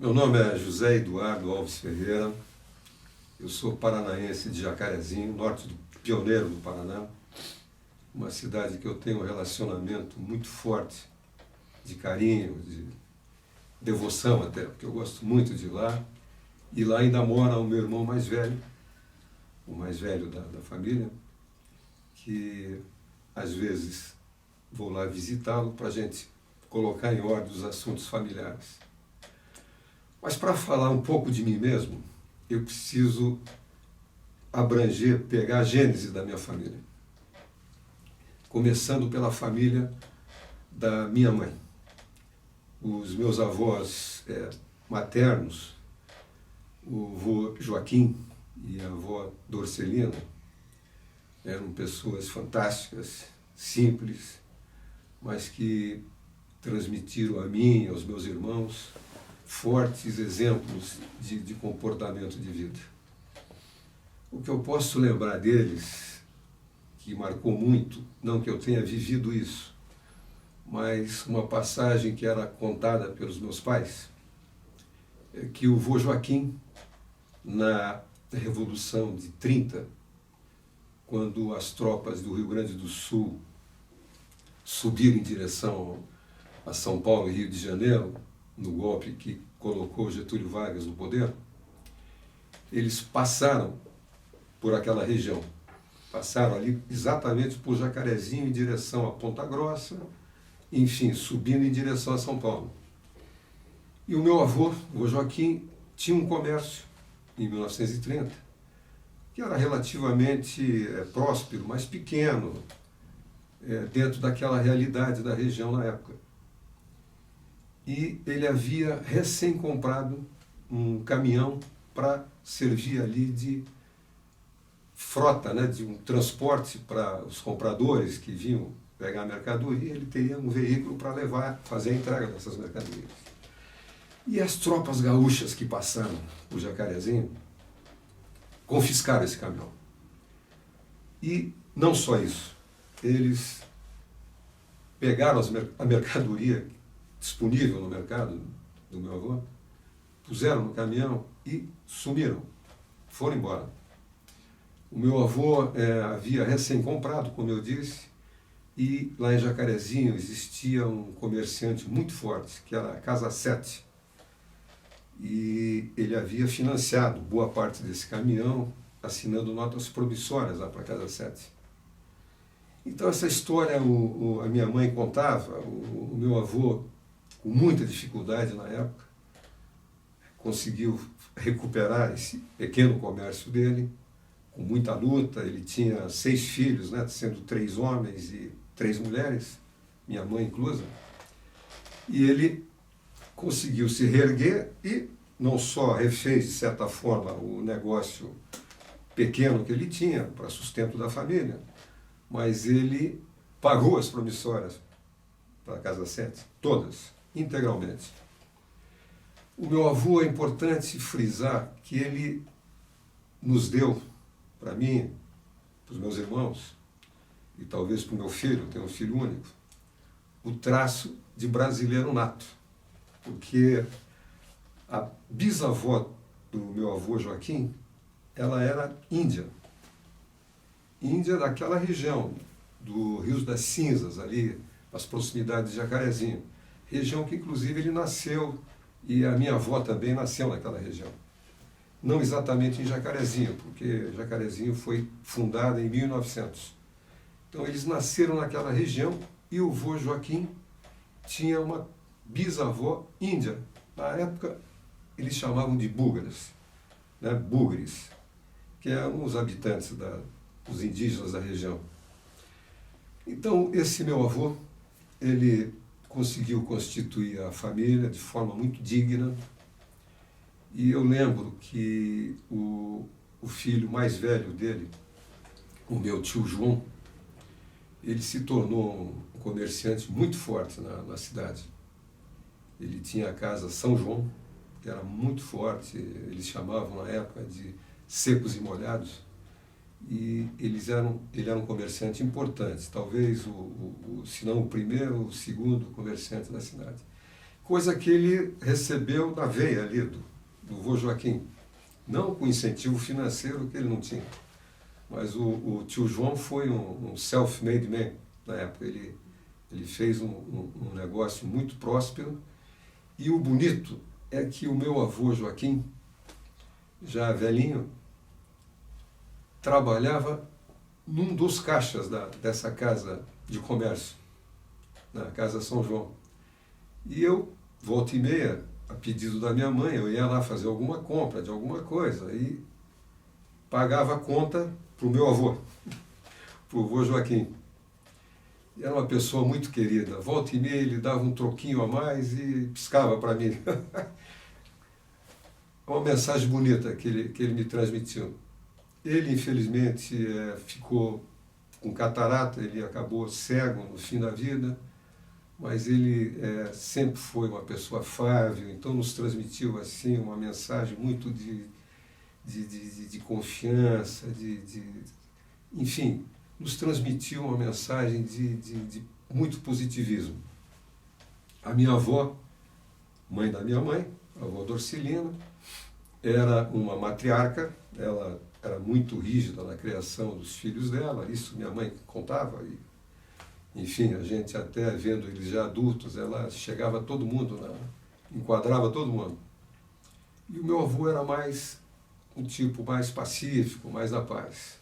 Meu nome é José Eduardo Alves Ferreira, eu sou paranaense de Jacarezinho, norte do Pioneiro do Paraná, uma cidade que eu tenho um relacionamento muito forte, de carinho, de devoção até, porque eu gosto muito de ir lá, e lá ainda mora o meu irmão mais velho, o mais velho da família, que às vezes vou lá visitá-lo para a gente colocar em ordem os assuntos familiares. Mas para falar um pouco de mim mesmo, eu preciso abranger, pegar a gênese da minha família. Começando pela família da minha mãe. Os meus avós maternos, o avô Joaquim e a avó Dorcelina, eram pessoas fantásticas, simples, mas que transmitiram a mim e aos meus irmãos fortes exemplos de comportamento de vida. O que eu posso lembrar deles, que marcou muito, não que eu tenha vivido isso, mas uma passagem que era contada pelos meus pais, é que o vô Joaquim, na Revolução de 30, quando as tropas do Rio Grande do Sul subiram em direção a São Paulo e Rio de Janeiro, no golpe que colocou Getúlio Vargas no poder, eles passaram por aquela região. Passaram ali exatamente por Jacarezinho em direção a Ponta Grossa, enfim, subindo em direção a São Paulo. E o meu avô, o Joaquim, tinha um comércio em 1930, que era relativamente próspero, mas pequeno, dentro daquela realidade da região na época. E ele havia recém-comprado um caminhão para servir ali de frota, né, de um transporte para os compradores que vinham pegar a mercadoria. Ele teria um veículo para levar, fazer a entrega dessas mercadorias. E as tropas gaúchas que passaram por Jacarezinho confiscaram esse caminhão. E não só isso, eles pegaram a mercadoria disponível no mercado do meu avô, puseram no caminhão e sumiram, foram embora. O meu avô havia recém-comprado, como eu disse, e lá em Jacarezinho existia um comerciante muito forte, que era a Casa 7. E ele havia financiado boa parte desse caminhão, assinando notas promissórias lá para a Casa 7. Então essa história a minha mãe contava, o meu avô, com muita dificuldade na época, conseguiu recuperar esse pequeno comércio dele, com muita luta. Ele tinha 6 filhos, né, sendo 3 homens e 3 mulheres, minha mãe inclusa, e ele conseguiu se reerguer e não só refez, de certa forma, o negócio pequeno que ele tinha para sustento da família, mas ele pagou as promissórias para a Casa 7, todas, integralmente. O meu avô, é importante frisar que ele nos deu, para mim, para os meus irmãos, e talvez para o meu filho, eu tenho um filho único, o traço de brasileiro nato, porque a bisavó do meu avô Joaquim, ela era índia. Índia daquela região, do Rio das Cinzas, ali, nas proximidades de Jacarezinho. Região que, inclusive, ele nasceu, e a minha avó também nasceu naquela região. Não exatamente em Jacarezinho, porque Jacarezinho foi fundada em 1900. Então, eles nasceram naquela região, e o vô Joaquim tinha uma bisavó índia. Na época, eles chamavam de búgaras, né, bugres, que eram os habitantes, os indígenas da região. Então, esse meu avô, ele conseguiu constituir a família de forma muito digna, e eu lembro que o filho mais velho dele, o meu tio João, ele se tornou um comerciante muito forte na cidade. Ele tinha a casa São João, que era muito forte, eles chamavam na época de secos e molhados, e ele era um comerciante importante, talvez se não o primeiro, o segundo comerciante da cidade. coisa que ele recebeu na veia ali do vô Joaquim. Não com incentivo financeiro que ele não tinha. Mas o tio João foi um self-made man na época. Ele fez um negócio muito próspero. E o bonito é que o meu avô Joaquim, já velhinho, trabalhava num dos caixas dessa casa de comércio, na Casa São João. E eu, volta e meia, a pedido da minha mãe, eu ia lá fazer alguma compra de alguma coisa e pagava a conta para o meu avô, para o vô Joaquim. E era uma pessoa muito querida. Volta e meia ele dava um troquinho a mais e piscava para mim. Uma mensagem bonita que ele me transmitiu. Ele, infelizmente, ficou com catarata, ele acabou cego no fim da vida, mas ele sempre foi uma pessoa afável, então nos transmitiu assim uma mensagem muito de confiança, enfim, nos transmitiu uma mensagem de muito positivismo. A minha avó, mãe da minha mãe, a avó Dorcilina, era uma matriarca, ela era muito rígida na criação dos filhos dela, isso minha mãe contava, e, enfim, a gente até vendo eles já adultos, ela chegava a todo mundo, enquadrava todo mundo. E o meu avô era mais um tipo mais pacífico, mais da paz.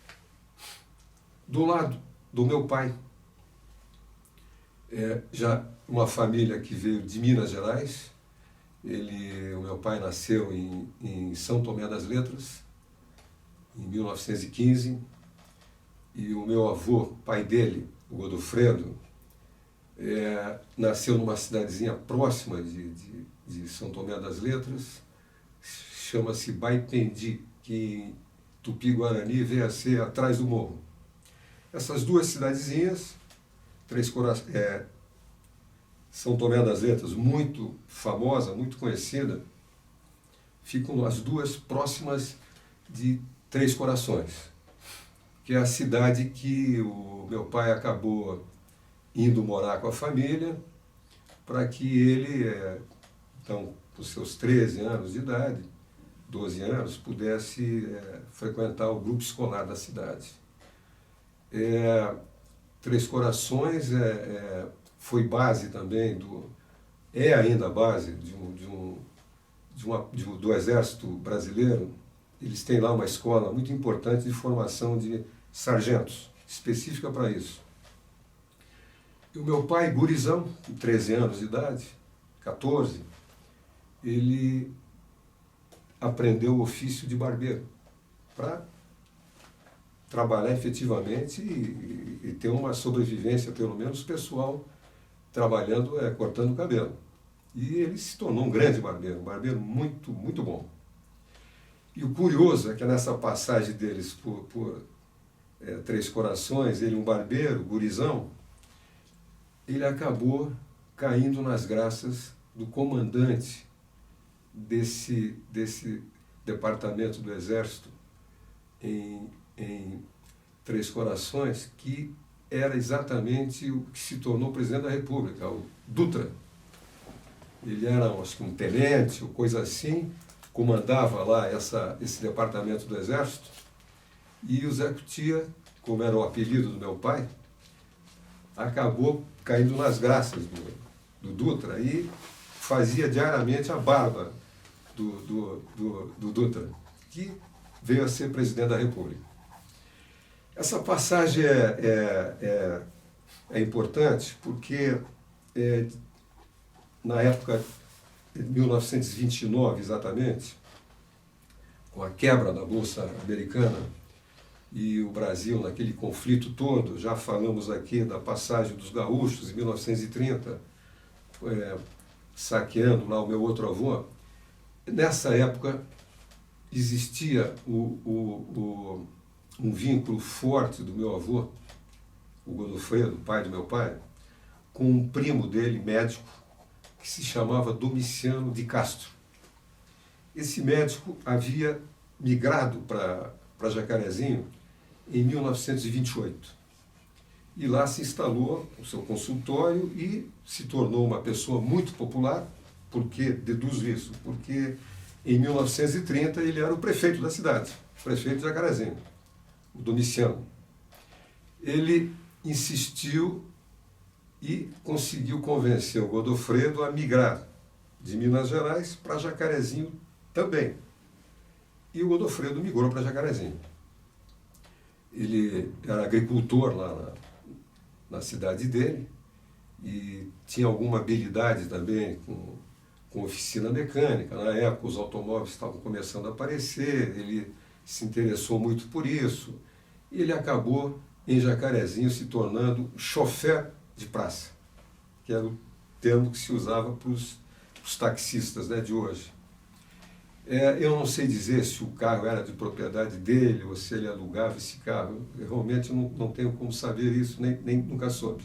Do lado do meu pai, já uma família que veio de Minas Gerais, o meu pai nasceu em São Tomé das Letras, em 1915, e o meu avô, pai dele, o Godofredo, nasceu numa cidadezinha próxima de São Tomé das Letras, chama-se Baipendi, que em Tupi-Guarani vem a ser atrás do morro. Essas duas cidadezinhas, São Tomé das Letras, muito famosa, muito conhecida, ficam as duas próximas de Três Corações, que é a cidade que o meu pai acabou indo morar com a família, para que ele, então, com seus 13 anos de idade, 12 anos, pudesse frequentar o grupo escolar da cidade. Três Corações foi base também é ainda base do Exército Brasileiro. Eles têm lá uma escola muito importante de formação de sargentos, específica para isso. E o meu pai, gurizão, com 13 anos de idade, 14, ele aprendeu o ofício de barbeiro para trabalhar efetivamente e ter uma sobrevivência, pelo menos pessoal, trabalhando, cortando o cabelo. E ele se tornou um grande barbeiro, um barbeiro muito, muito bom. E o curioso é que nessa passagem deles por Três Corações, ele um barbeiro, gurizão, ele acabou caindo nas graças do comandante desse departamento do Exército em Três Corações, que era exatamente o que se tornou presidente da República, o Dutra. Ele era, acho que um tenente, ou coisa assim, comandava lá esse departamento do Exército, e o Zé Cutia, como era o apelido do meu pai, acabou caindo nas graças do Dutra e fazia diariamente a barba do Dutra, que veio a ser presidente da República. Essa passagem é importante porque na época de 1929, exatamente, com a quebra da Bolsa Americana e o Brasil naquele conflito todo, já falamos aqui da passagem dos gaúchos em 1930, saqueando lá o meu outro avô. Nessa época existia um vínculo forte do meu avô, o Godofredo, pai do meu pai, com um primo dele, médico, que se chamava Domiciano de Castro. Esse médico havia migrado para Jacarezinho em 1928. E lá se instalou o seu consultório e se tornou uma pessoa muito popular, Por que deduzo isso? Porque em 1930 ele era o prefeito da cidade, o prefeito de Jacarezinho, o Domiciano. Ele insistiu e conseguiu convencer o Godofredo a migrar de Minas Gerais para Jacarezinho também. E o Godofredo migrou para Jacarezinho. Ele era agricultor lá na cidade dele e tinha alguma habilidade também com oficina mecânica. Na época os automóveis estavam começando a aparecer, ele se interessou muito por isso e ele acabou em Jacarezinho se tornando chofer de praça, que era o termo que se usava para os taxistas, né, de hoje. Eu não sei dizer se o carro era de propriedade dele ou se ele alugava esse carro. Eu realmente não tenho como saber isso, nem nunca soube.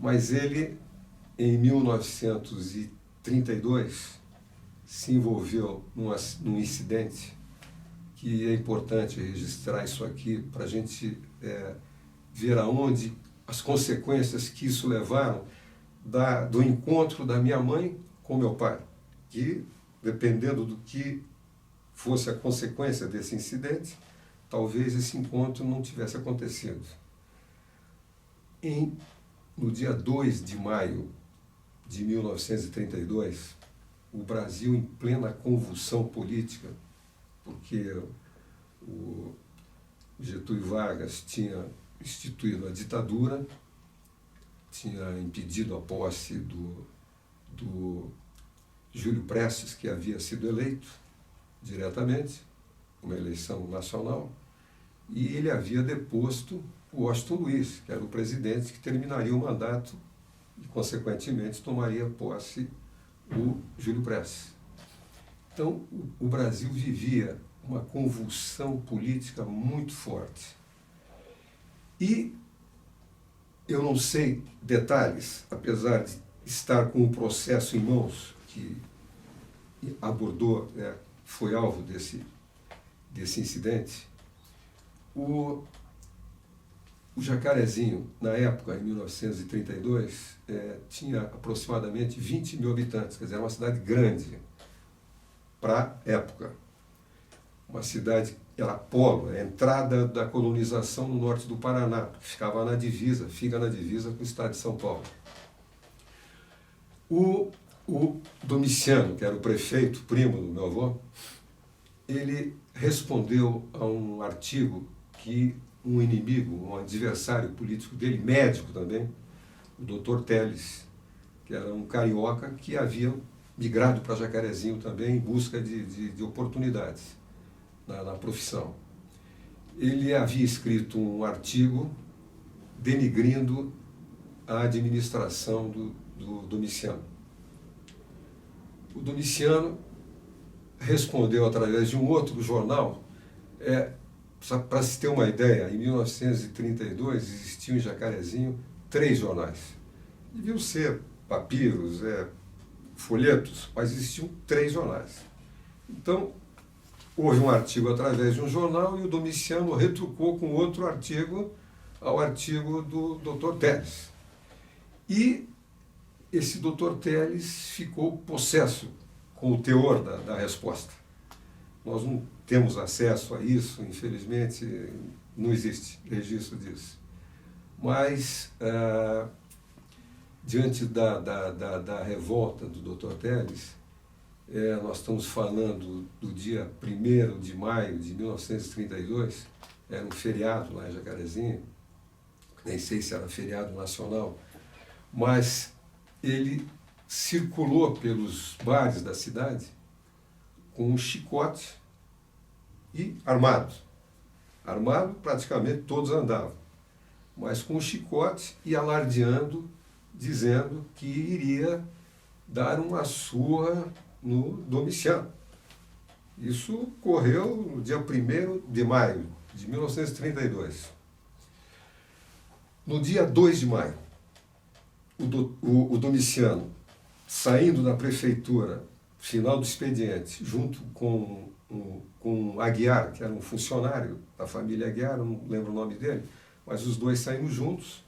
Mas ele, em 1932, se envolveu num incidente que é importante registrar isso aqui para a gente ver aonde as consequências que isso levaram do encontro da minha mãe com meu pai, que, dependendo do que fosse a consequência desse incidente, talvez esse encontro não tivesse acontecido. No dia 2 de maio de 1932, o Brasil em plena convulsão política, porque o Getúlio Vargas tinha instituído a ditadura, tinha impedido a posse do Júlio Prestes, que havia sido eleito diretamente, uma eleição nacional, e ele havia deposto o Washington Luiz, que era o presidente que terminaria o mandato e, consequentemente, tomaria posse o Júlio Prestes. Então, o Brasil vivia uma convulsão política muito forte. E eu não sei detalhes, apesar de estar com um processo em mãos que abordou, foi alvo desse incidente. O Jacarezinho, na época, em 1932, tinha aproximadamente 20 mil habitantes, quer dizer, era uma cidade grande para a época. Uma cidade, era polo, a entrada da colonização no norte do Paraná, que fica na divisa com o estado de São Paulo. O Domiciano, que era o prefeito, primo do meu avô, ele respondeu a um artigo que um inimigo, um adversário político dele, médico também, o Dr. Teles, que era um carioca que havia migrado para Jacarezinho também em busca de oportunidades na profissão. Ele havia escrito um artigo denigrindo a administração do Domiciano. O Domiciano respondeu através de um outro jornal. Para se ter uma ideia, em 1932 existiam em Jacarezinho 3 jornais. Deviam ser papiros, folhetos, mas existiam 3 jornais. Então, houve um artigo através de um jornal e o Domiciano retrucou com outro artigo ao artigo do Dr. Teles. E esse Dr. Teles ficou possesso com o teor da resposta. Nós não temos acesso a isso, infelizmente, não existe registro disso. Mas, diante da revolta do Dr. Teles, nós estamos falando do dia 1º de maio de 1932, era um feriado lá em Jacarezinho, nem sei se era feriado nacional, mas ele circulou pelos bares da cidade com um chicote e armado. Armado, praticamente todos andavam, mas com um chicote e alardeando, dizendo que iria dar uma surra no Domiciano. Isso ocorreu no dia 1º de maio de 1932. No dia 2 de maio, o Domiciano, saindo da prefeitura, final do expediente, junto com Aguiar, que era um funcionário da família Aguiar, não lembro o nome dele, mas os dois saíram juntos.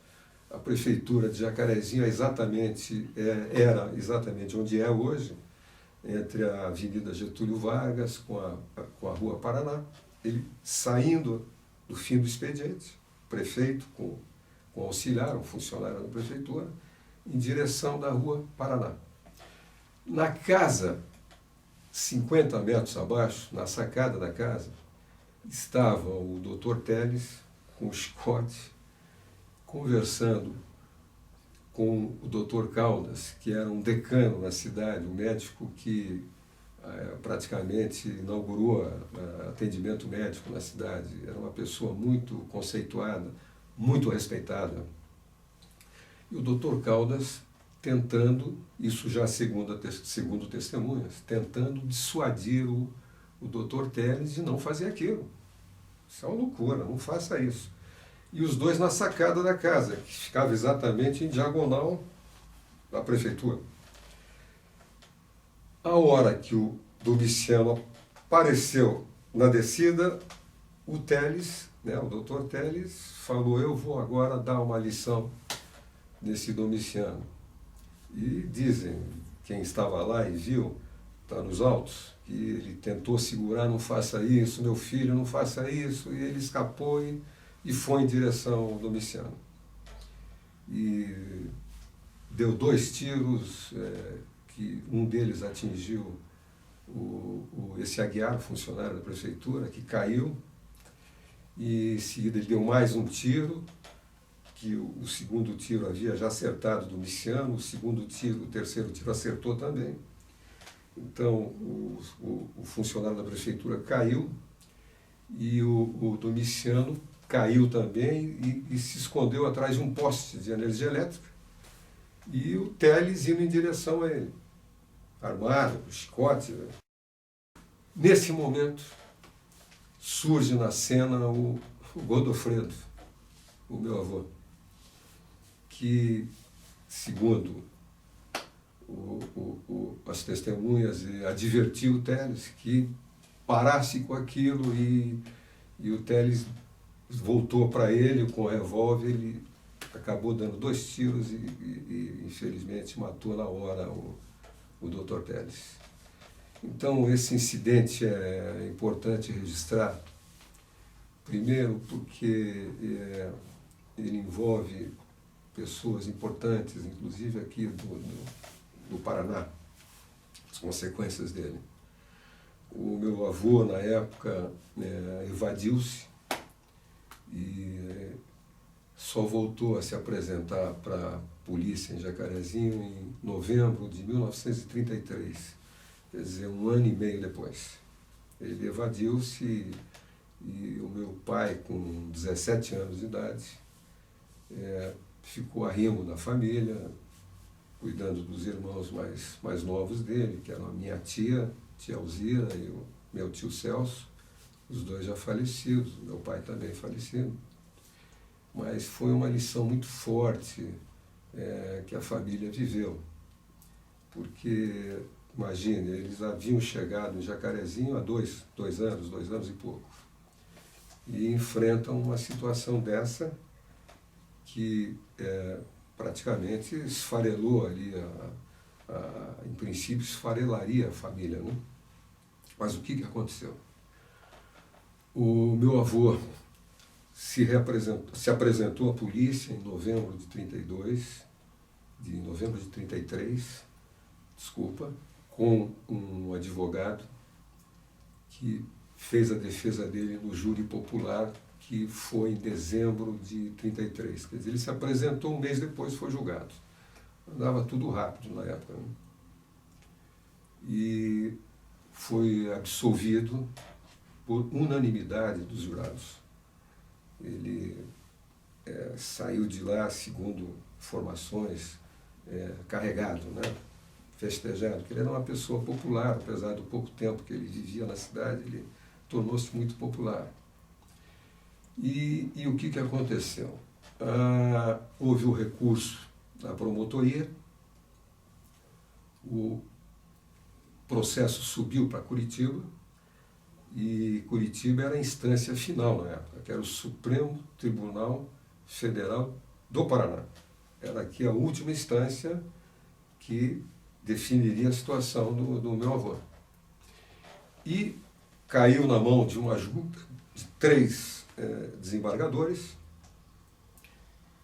A prefeitura de Jacarezinho era exatamente onde é hoje, entre a Avenida Getúlio Vargas com a Rua Paraná, ele saindo do fim do expediente, prefeito com auxiliar, um funcionário da prefeitura, em direção da Rua Paraná. Na casa, 50 metros abaixo, na sacada da casa, estava o Dr. Teles com o chicote, conversando com o Dr. Caldas, que era um decano na cidade, um médico que praticamente inaugurou atendimento médico na cidade. Era uma pessoa muito conceituada, muito respeitada. E o Dr. Caldas tentando, isso já segundo testemunhas, tentando dissuadir o Dr. Teles de não fazer aquilo. Isso é uma loucura, não faça isso. E os dois na sacada da casa, que ficava exatamente em diagonal da prefeitura. A hora que o Domiciano apareceu na descida, o Teles, né, o Dr. Teles, falou: eu vou agora dar uma lição nesse Domiciano. E dizem, quem estava lá e viu, está nos autos, que ele tentou segurar: não faça isso, meu filho, não faça isso, e ele escapou e foi em direção ao Domiciano. E deu 2 tiros, que um deles atingiu esse Aguiar, funcionário da prefeitura, que caiu, e em seguida ele deu mais um tiro, que o segundo tiro havia já acertado o Domiciano, o terceiro tiro acertou também. Então o funcionário da prefeitura caiu e o Domiciano caiu também e se escondeu atrás de um poste de energia elétrica, e o Teles indo em direção a ele, armado, com chicote. Nesse momento, surge na cena o Godofredo, o meu avô, que, segundo as testemunhas, advertiu o Teles que parasse com aquilo, e o Teles voltou para ele com o revólver. Ele acabou dando 2 tiros e infelizmente matou na hora o Dr. Teles. Então esse incidente é importante registrar, primeiro porque ele envolve pessoas importantes, inclusive aqui do Paraná, as consequências dele. O meu avô, na época, evadiu-se e só voltou a se apresentar para a polícia em Jacarezinho em novembro de 1933, quer dizer, 1 ano e meio depois. Ele evadiu-se e o meu pai, com 17 anos de idade, ficou arrimo da família, cuidando dos irmãos mais novos dele, que eram a minha tia Alzira, e o meu tio Celso, os dois já falecidos, meu pai também falecido. Mas foi uma lição muito forte que a família viveu, porque, imagine, eles haviam chegado em Jacarezinho há 2 anos e pouco, e enfrentam uma situação dessa que praticamente esfarelou ali, em princípio esfarelaria a família, né? Mas o que aconteceu? O meu avô se apresentou à polícia em novembro de 33, com um advogado que fez a defesa dele no júri popular, que foi em dezembro de 33. Quer dizer, ele se apresentou, 1 mês depois foi julgado. Andava tudo rápido na época, né? E foi absolvido por unanimidade dos jurados. Ele saiu de lá, segundo informações, carregado, né? Festejado, porque ele era uma pessoa popular, apesar do pouco tempo que ele vivia na cidade, ele tornou-se muito popular. E o que aconteceu? Houve o recurso da promotoria, o processo subiu para Curitiba, e Curitiba era a instância final na época, que era o Supremo Tribunal Federal do Paraná. Era aqui a última instância que definiria a situação do meu avô. E caiu na mão de uma junta de 3 desembargadores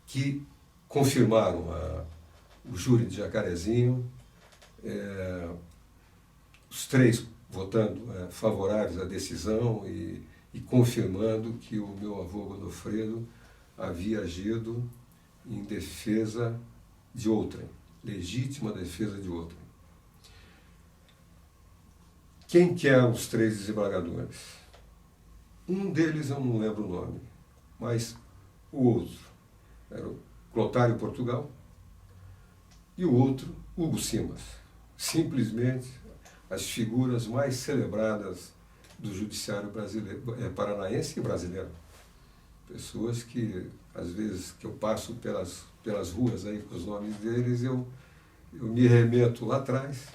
que confirmaram o júri de Jacarezinho, os 3 votando favoráveis à decisão e confirmando que o meu avô Godofredo havia agido em defesa de outrem, legítima defesa de outrem. Quem que eram os 3 desembargadores? Um deles eu não lembro o nome, mas o outro era o Clotário Portugal e o outro, Hugo Simas. Simplesmente as figuras mais celebradas do judiciário brasileiro, paranaense e brasileiro. Pessoas que, às vezes, que eu passo pelas ruas aí com os nomes deles, eu me remeto lá atrás,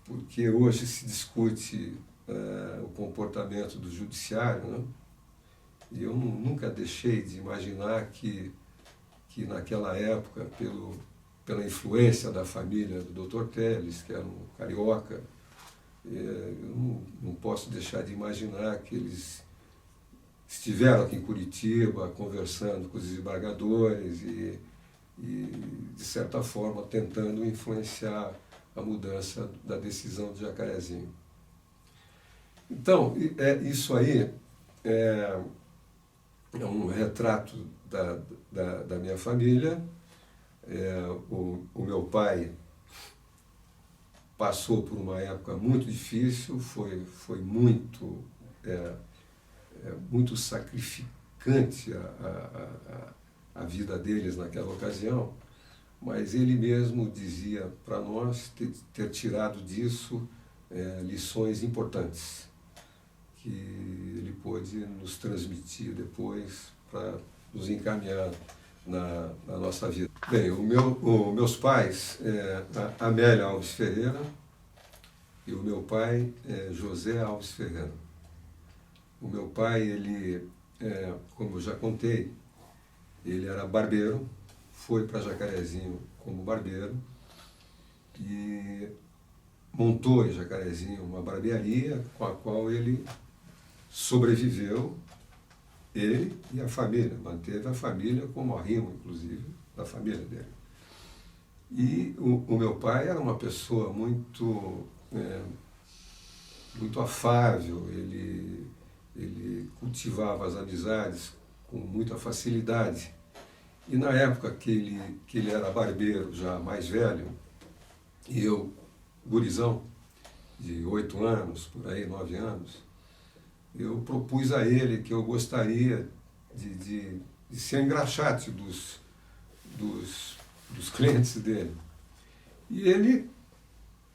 porque hoje se discute o comportamento do judiciário, né? E eu nunca deixei de imaginar que naquela época, pela influência da família do Dr. Telles, que era um carioca, eu não posso deixar de imaginar que eles estiveram aqui em Curitiba conversando com os desembargadores e de certa forma, tentando influenciar a mudança da decisão de Jacarezinho. Então, isso aí é um retrato da minha família. O meu pai passou por uma época muito difícil, foi muito, muito sacrificante a vida deles naquela ocasião, mas ele mesmo dizia para nós ter tirado disso lições importantes, que ele pôde nos transmitir depois para nos encaminhar na nossa vida. Bem, meus pais, a Amélia Alves Ferreira, e o meu pai, José Alves Ferreira. O meu pai, ele, como eu já contei, ele era barbeiro, foi para Jacarezinho como barbeiro e montou em Jacarezinho uma barbearia com a qual ele sobreviveu, ele e a família, manteve a família como arrimo, inclusive, da família dele. E o meu pai era uma pessoa muito, muito afável, ele cultivava as amizades com muita facilidade. E na época que ele era barbeiro, já mais velho, e eu, gurizão, de 8 anos, por aí, 9 anos, eu propus a ele que eu gostaria de ser engraxate dos clientes dele. E ele,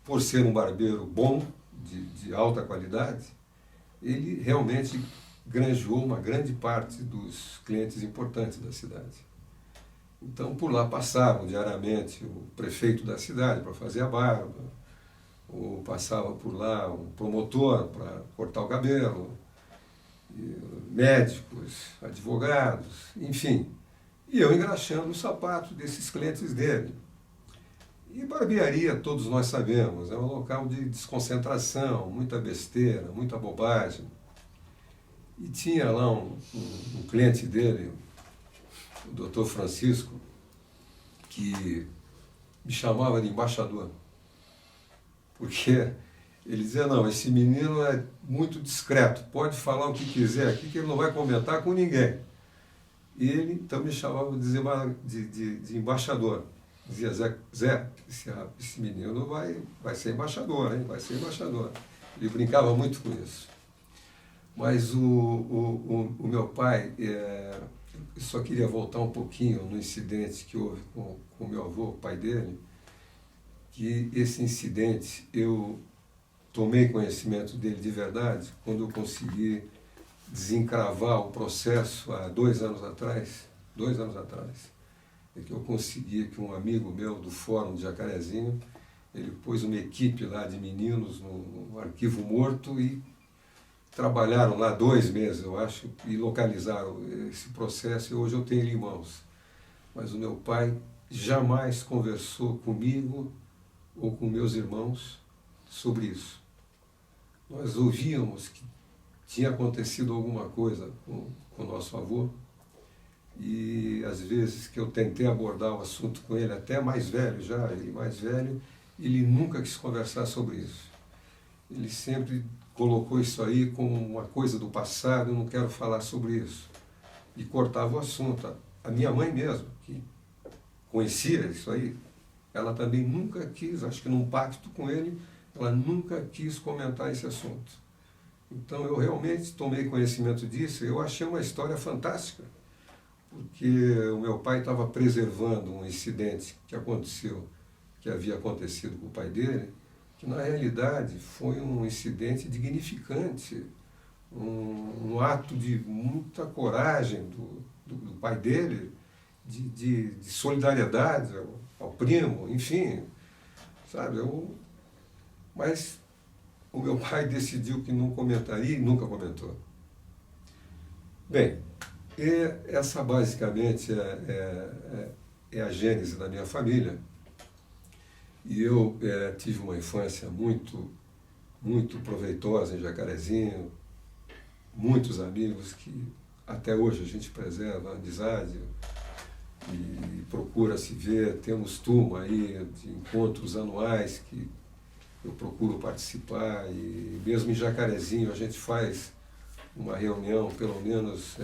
por ser um barbeiro bom, de alta qualidade, ele realmente granjeou uma grande parte dos clientes importantes da cidade. Então, por lá passavam diariamente o prefeito da cidade para fazer a barba, ou passava por lá um promotor para cortar o cabelo, médicos, advogados, enfim. E eu engraxando os sapatos desses clientes dele. E barbearia, todos nós sabemos, é um local de desconcentração, muita besteira, muita bobagem. E tinha lá um cliente dele, o doutor Francisco, que me chamava de embaixador. Porque ele dizia, não, esse menino é muito discreto, pode falar o que quiser aqui, que ele não vai comentar com ninguém. E ele então me chamava de embaixador. Dizia, Zé, esse menino vai ser embaixador, hein? Vai ser embaixador. Ele brincava muito com isso. Mas o meu pai, eu só queria voltar um pouquinho no incidente que houve com o meu avô, o pai dele, que esse incidente eu tomei conhecimento dele de verdade quando eu consegui desencravar o processo há 2 anos atrás, é que eu consegui que um amigo meu do Fórum de Jacarezinho, ele pôs uma equipe lá de meninos no arquivo morto e trabalharam lá 2 meses, eu acho, e localizaram esse processo e hoje eu tenho ele em mãos. Mas o meu pai jamais conversou comigo ou com meus irmãos sobre isso. Nós ouvíamos que tinha acontecido alguma coisa com o nosso avô, e às vezes que eu tentei abordar o assunto com ele, até mais velho já, ele mais velho, ele nunca quis conversar sobre isso. Ele sempre colocou isso aí como uma coisa do passado, eu não quero falar sobre isso. E cortava o assunto. A minha mãe mesmo, que conhecia isso aí, ela também nunca quis, acho que num pacto com ele, ela nunca quis comentar esse assunto. Então eu realmente tomei conhecimento disso, eu achei uma história fantástica, porque o meu pai estava preservando um incidente que aconteceu, que havia acontecido com o pai dele, que na realidade foi um incidente dignificante, um ato de muita coragem do pai dele, de solidariedade ao primo, enfim, sabe? Mas o meu pai decidiu que não comentaria e nunca comentou. Bem, essa basicamente é a gênese da minha família. E eu tive uma infância muito, muito proveitosa em Jacarezinho, muitos amigos que até hoje a gente preserva a amizade e procura se ver. Temos turma aí de encontros anuais que eu procuro participar, e mesmo em Jacarezinho a gente faz uma reunião pelo menos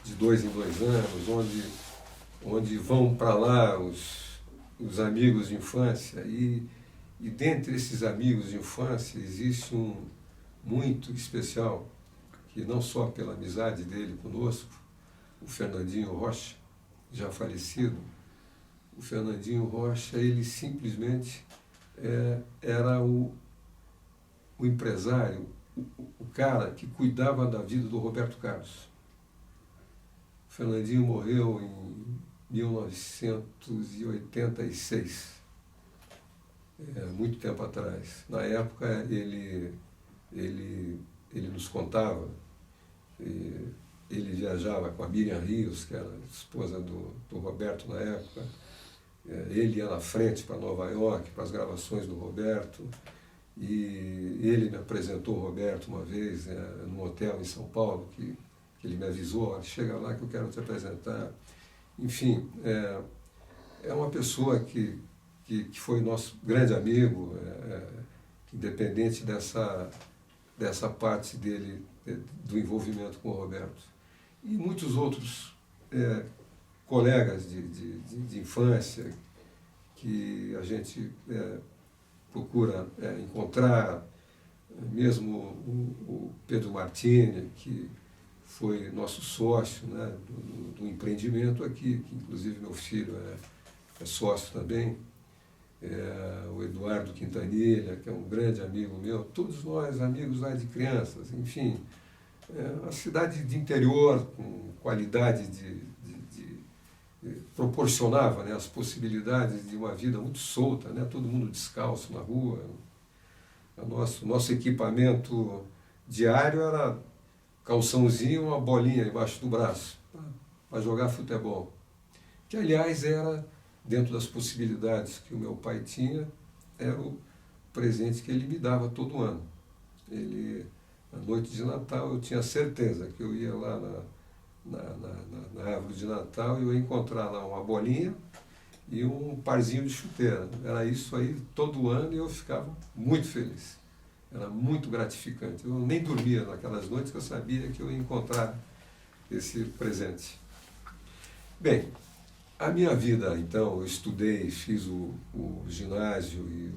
de 2 em 2 anos, onde vão para lá os amigos de infância, e dentre esses amigos de infância existe um muito especial, que não só pela amizade dele conosco, o Fernandinho Rocha, já falecido. O Fernandinho Rocha, ele simplesmente era o empresário, o cara que cuidava da vida do Roberto Carlos. O Fernandinho morreu em 1986, muito tempo atrás. Na época ele nos contava, ele viajava com a Miriam Rios, que era esposa do Roberto na época. Ele ia na frente para Nova York, para as gravações do Roberto, e ele me apresentou o Roberto uma vez num hotel em São Paulo, que ele me avisou: chega lá que eu quero te apresentar. Enfim, é uma pessoa que foi nosso grande amigo, independente dessa parte dele, do envolvimento com o Roberto. E muitos outros colegas de infância que a gente procura encontrar, mesmo o Pedro Martini, que foi nosso sócio, né, do empreendimento aqui, que inclusive meu filho é sócio também, o Eduardo Quintanilha, que é um grande amigo meu, todos nós amigos lá de crianças, enfim, uma cidade de interior com qualidade proporcionava, né, as possibilidades de uma vida muito solta, né, todo mundo descalço na rua. O nosso equipamento diário era calçãozinho e uma bolinha embaixo do braço para jogar futebol, que aliás era, dentro das possibilidades que o meu pai tinha, era o presente que ele me dava todo ano. Na noite de Natal eu tinha certeza que eu ia lá na árvore de Natal e eu ia encontrar lá uma bolinha e um parzinho de chuteira. Era isso aí todo ano, e eu ficava muito feliz. Era muito gratificante. Eu nem dormia naquelas noites, que eu sabia que eu ia encontrar esse presente. Bem, a minha vida, então, eu estudei, fiz o ginásio e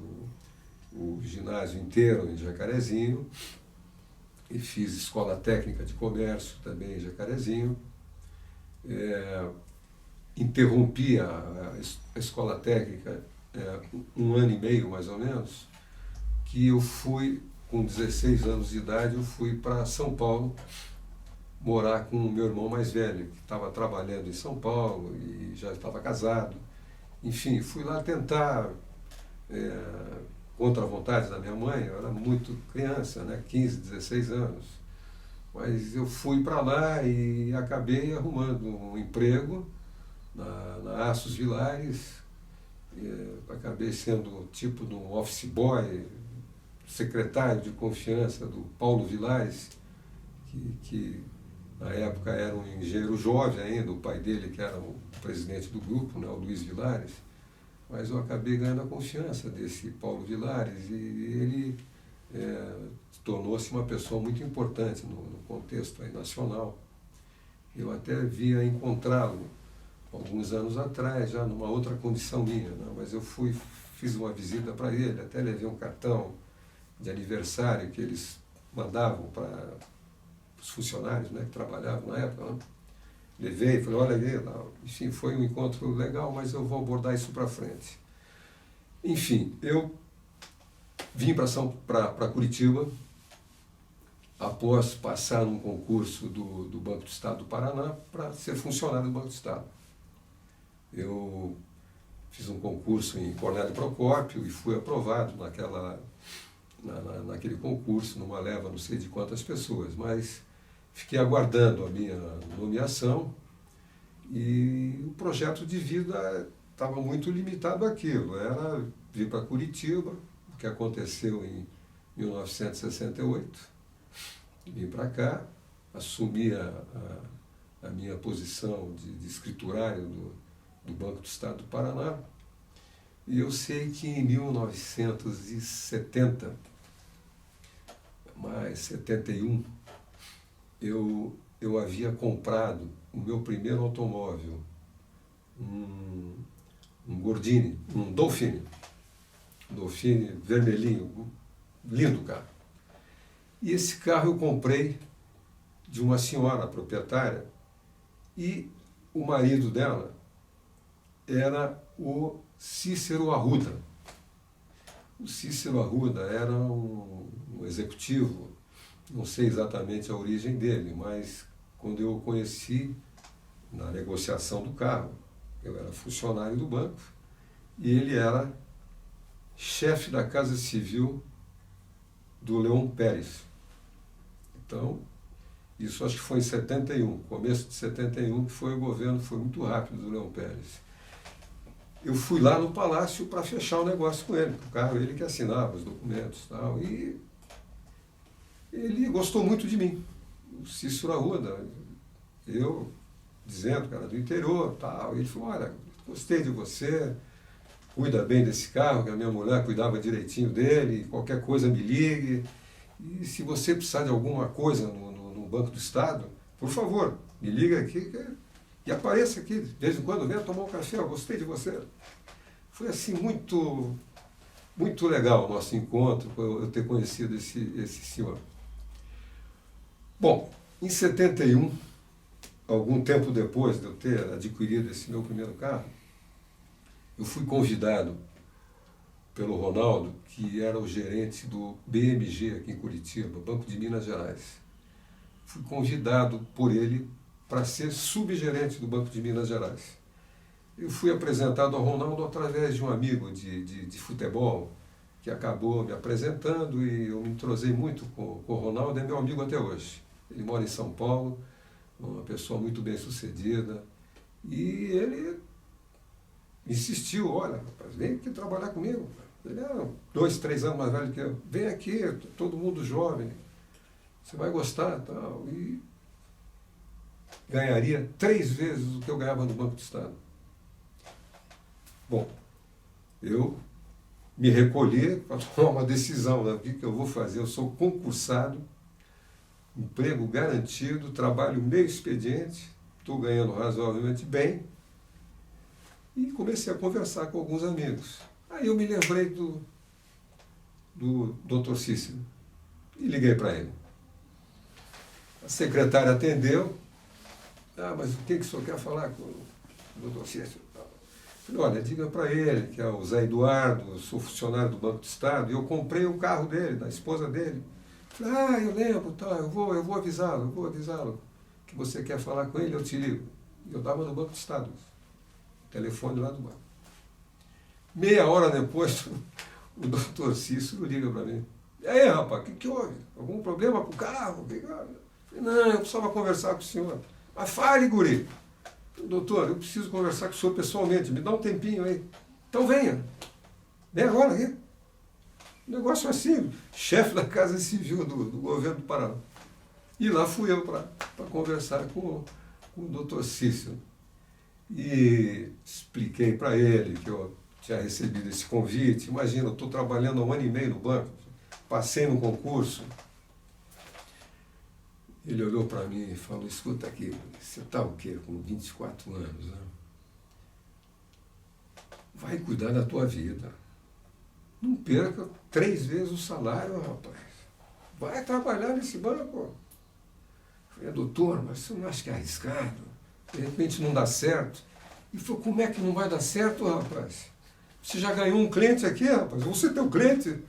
o ginásio inteiro em Jacarezinho, e fiz escola técnica de comércio também em Jacarezinho. Interrompi a escola técnica 1 ano e meio, mais ou menos, que eu fui, com 16 anos de idade, eu fui para São Paulo morar com o meu irmão mais velho, que estava trabalhando em São Paulo e já estava casado. Enfim, fui lá tentar, contra a vontade da minha mãe. Eu era muito criança, né, 15, 16 anos. Mas eu fui para lá e acabei arrumando um emprego na Aços Vilares, acabei sendo tipo de um office boy, secretário de confiança do Paulo Vilares, que na época era um engenheiro jovem ainda, o pai dele que era o presidente do grupo, né, o Luiz Vilares, mas eu acabei ganhando a confiança desse Paulo Vilares e ele tornou-se uma pessoa muito importante no contexto aí nacional. Eu até via encontrá-lo alguns anos atrás, já numa outra condição minha, né? Mas eu fiz uma visita para ele, até levei um cartão de aniversário que eles mandavam para os funcionários, né, que trabalhavam na época, né? Levei, falei, olha aí, enfim, foi um encontro legal, mas eu vou abordar isso para frente. Enfim, eu vim para Curitiba, após passar num concurso do Banco do Estado do Paraná para ser funcionário do Banco do Estado. Eu fiz um concurso em Cornélio Procópio e fui aprovado naquele concurso, numa leva não sei de quantas pessoas, mas fiquei aguardando a minha nomeação e o projeto de vida estava muito limitado àquilo. Era vir para Curitiba, o que aconteceu em 1968. Vim para cá, assumi a minha posição de escriturário do Banco do Estado do Paraná, e eu sei que em 1970, mais 71, eu havia comprado o meu primeiro automóvel, um Gordini, um Dolphine vermelhinho, lindo carro. E esse carro eu comprei de uma senhora proprietária e o marido dela era o Cícero Arruda. O Cícero Arruda era um executivo, não sei exatamente a origem dele, mas quando eu o conheci na negociação do carro, eu era funcionário do banco e ele era chefe da Casa Civil do Leon Pérez. Então, isso acho que foi em 71, começo de 71, que foi o governo, foi muito rápido do Leon Pérez. Eu fui lá no palácio para fechar o negócio com ele, o carro ele que assinava os documentos e tal, e ele gostou muito de mim, o Cícero Arruda, eu dizendo que era do interior tal, e ele falou, olha, gostei de você, cuida bem desse carro, que a minha mulher cuidava direitinho dele, qualquer coisa me ligue, e se você precisar de alguma coisa no Banco do Estado, por favor, me liga aqui e apareça aqui, de vez em quando venha tomar um café, eu gostei de você. Foi assim muito, muito legal o nosso encontro, eu ter conhecido esse senhor. Bom, em 71, algum tempo depois de eu ter adquirido esse meu primeiro carro, eu fui convidado pelo Ronaldo, que era o gerente do BMG aqui em Curitiba, Banco de Minas Gerais. Fui convidado por ele para ser subgerente do Banco de Minas Gerais. Eu fui apresentado ao Ronaldo através de um amigo de futebol, que acabou me apresentando e eu me entrosei muito com o Ronaldo, é meu amigo até hoje. Ele mora em São Paulo, uma pessoa muito bem sucedida, e ele insistiu, olha, rapaz, vem aqui trabalhar comigo. Ele era 2, 3 anos mais velho que eu. Vem aqui, todo mundo jovem, você vai gostar, tal. E ganharia 3 vezes o que eu ganhava no Banco do Estado. Bom, eu me recolhi para tomar uma decisão, né? O que eu vou fazer? Eu sou concursado, emprego garantido, trabalho meio expediente, estou ganhando razoavelmente bem, e comecei a conversar com alguns amigos. Aí eu me lembrei do Dr. Cícero e liguei para ele. A secretária atendeu. Mas o que o senhor quer falar com o Dr. Cícero? Falei, olha, diga para ele que é o Zé Eduardo, eu sou funcionário do Banco do Estado, e eu comprei o carro dele, da esposa dele. Falei, eu lembro, tá, eu vou avisá-lo, que você quer falar com ele, eu te ligo. E eu estava no Banco do Estado, telefone lá do banco. Meia hora depois, o doutor Cícero liga para mim. E aí, rapaz, o que houve? Algum problema com o carro? Falei, não, eu precisava conversar com o senhor. Mas fale, guri. Doutor, eu preciso conversar com o senhor pessoalmente, me dá um tempinho aí. Então venha. Vem agora aqui. Um negócio assim, chefe da Casa Civil do governo do Paraná. E lá fui eu para conversar com o doutor Cícero. E expliquei para ele que eu tinha recebido esse convite. Imagina, eu estou trabalhando há 1 ano e meio no banco, passei no concurso. Ele olhou para mim e falou, escuta aqui, você está o quê? Com 24 anos, né? Vai cuidar da tua vida. Não perca 3 vezes o salário, rapaz. Vai trabalhar nesse banco. Eu falei, doutor, mas você não acha que é arriscado? De repente não dá certo. Ele falou, como é que não vai dar certo, rapaz? Você já ganhou um cliente aqui, rapaz. Você tem um cliente.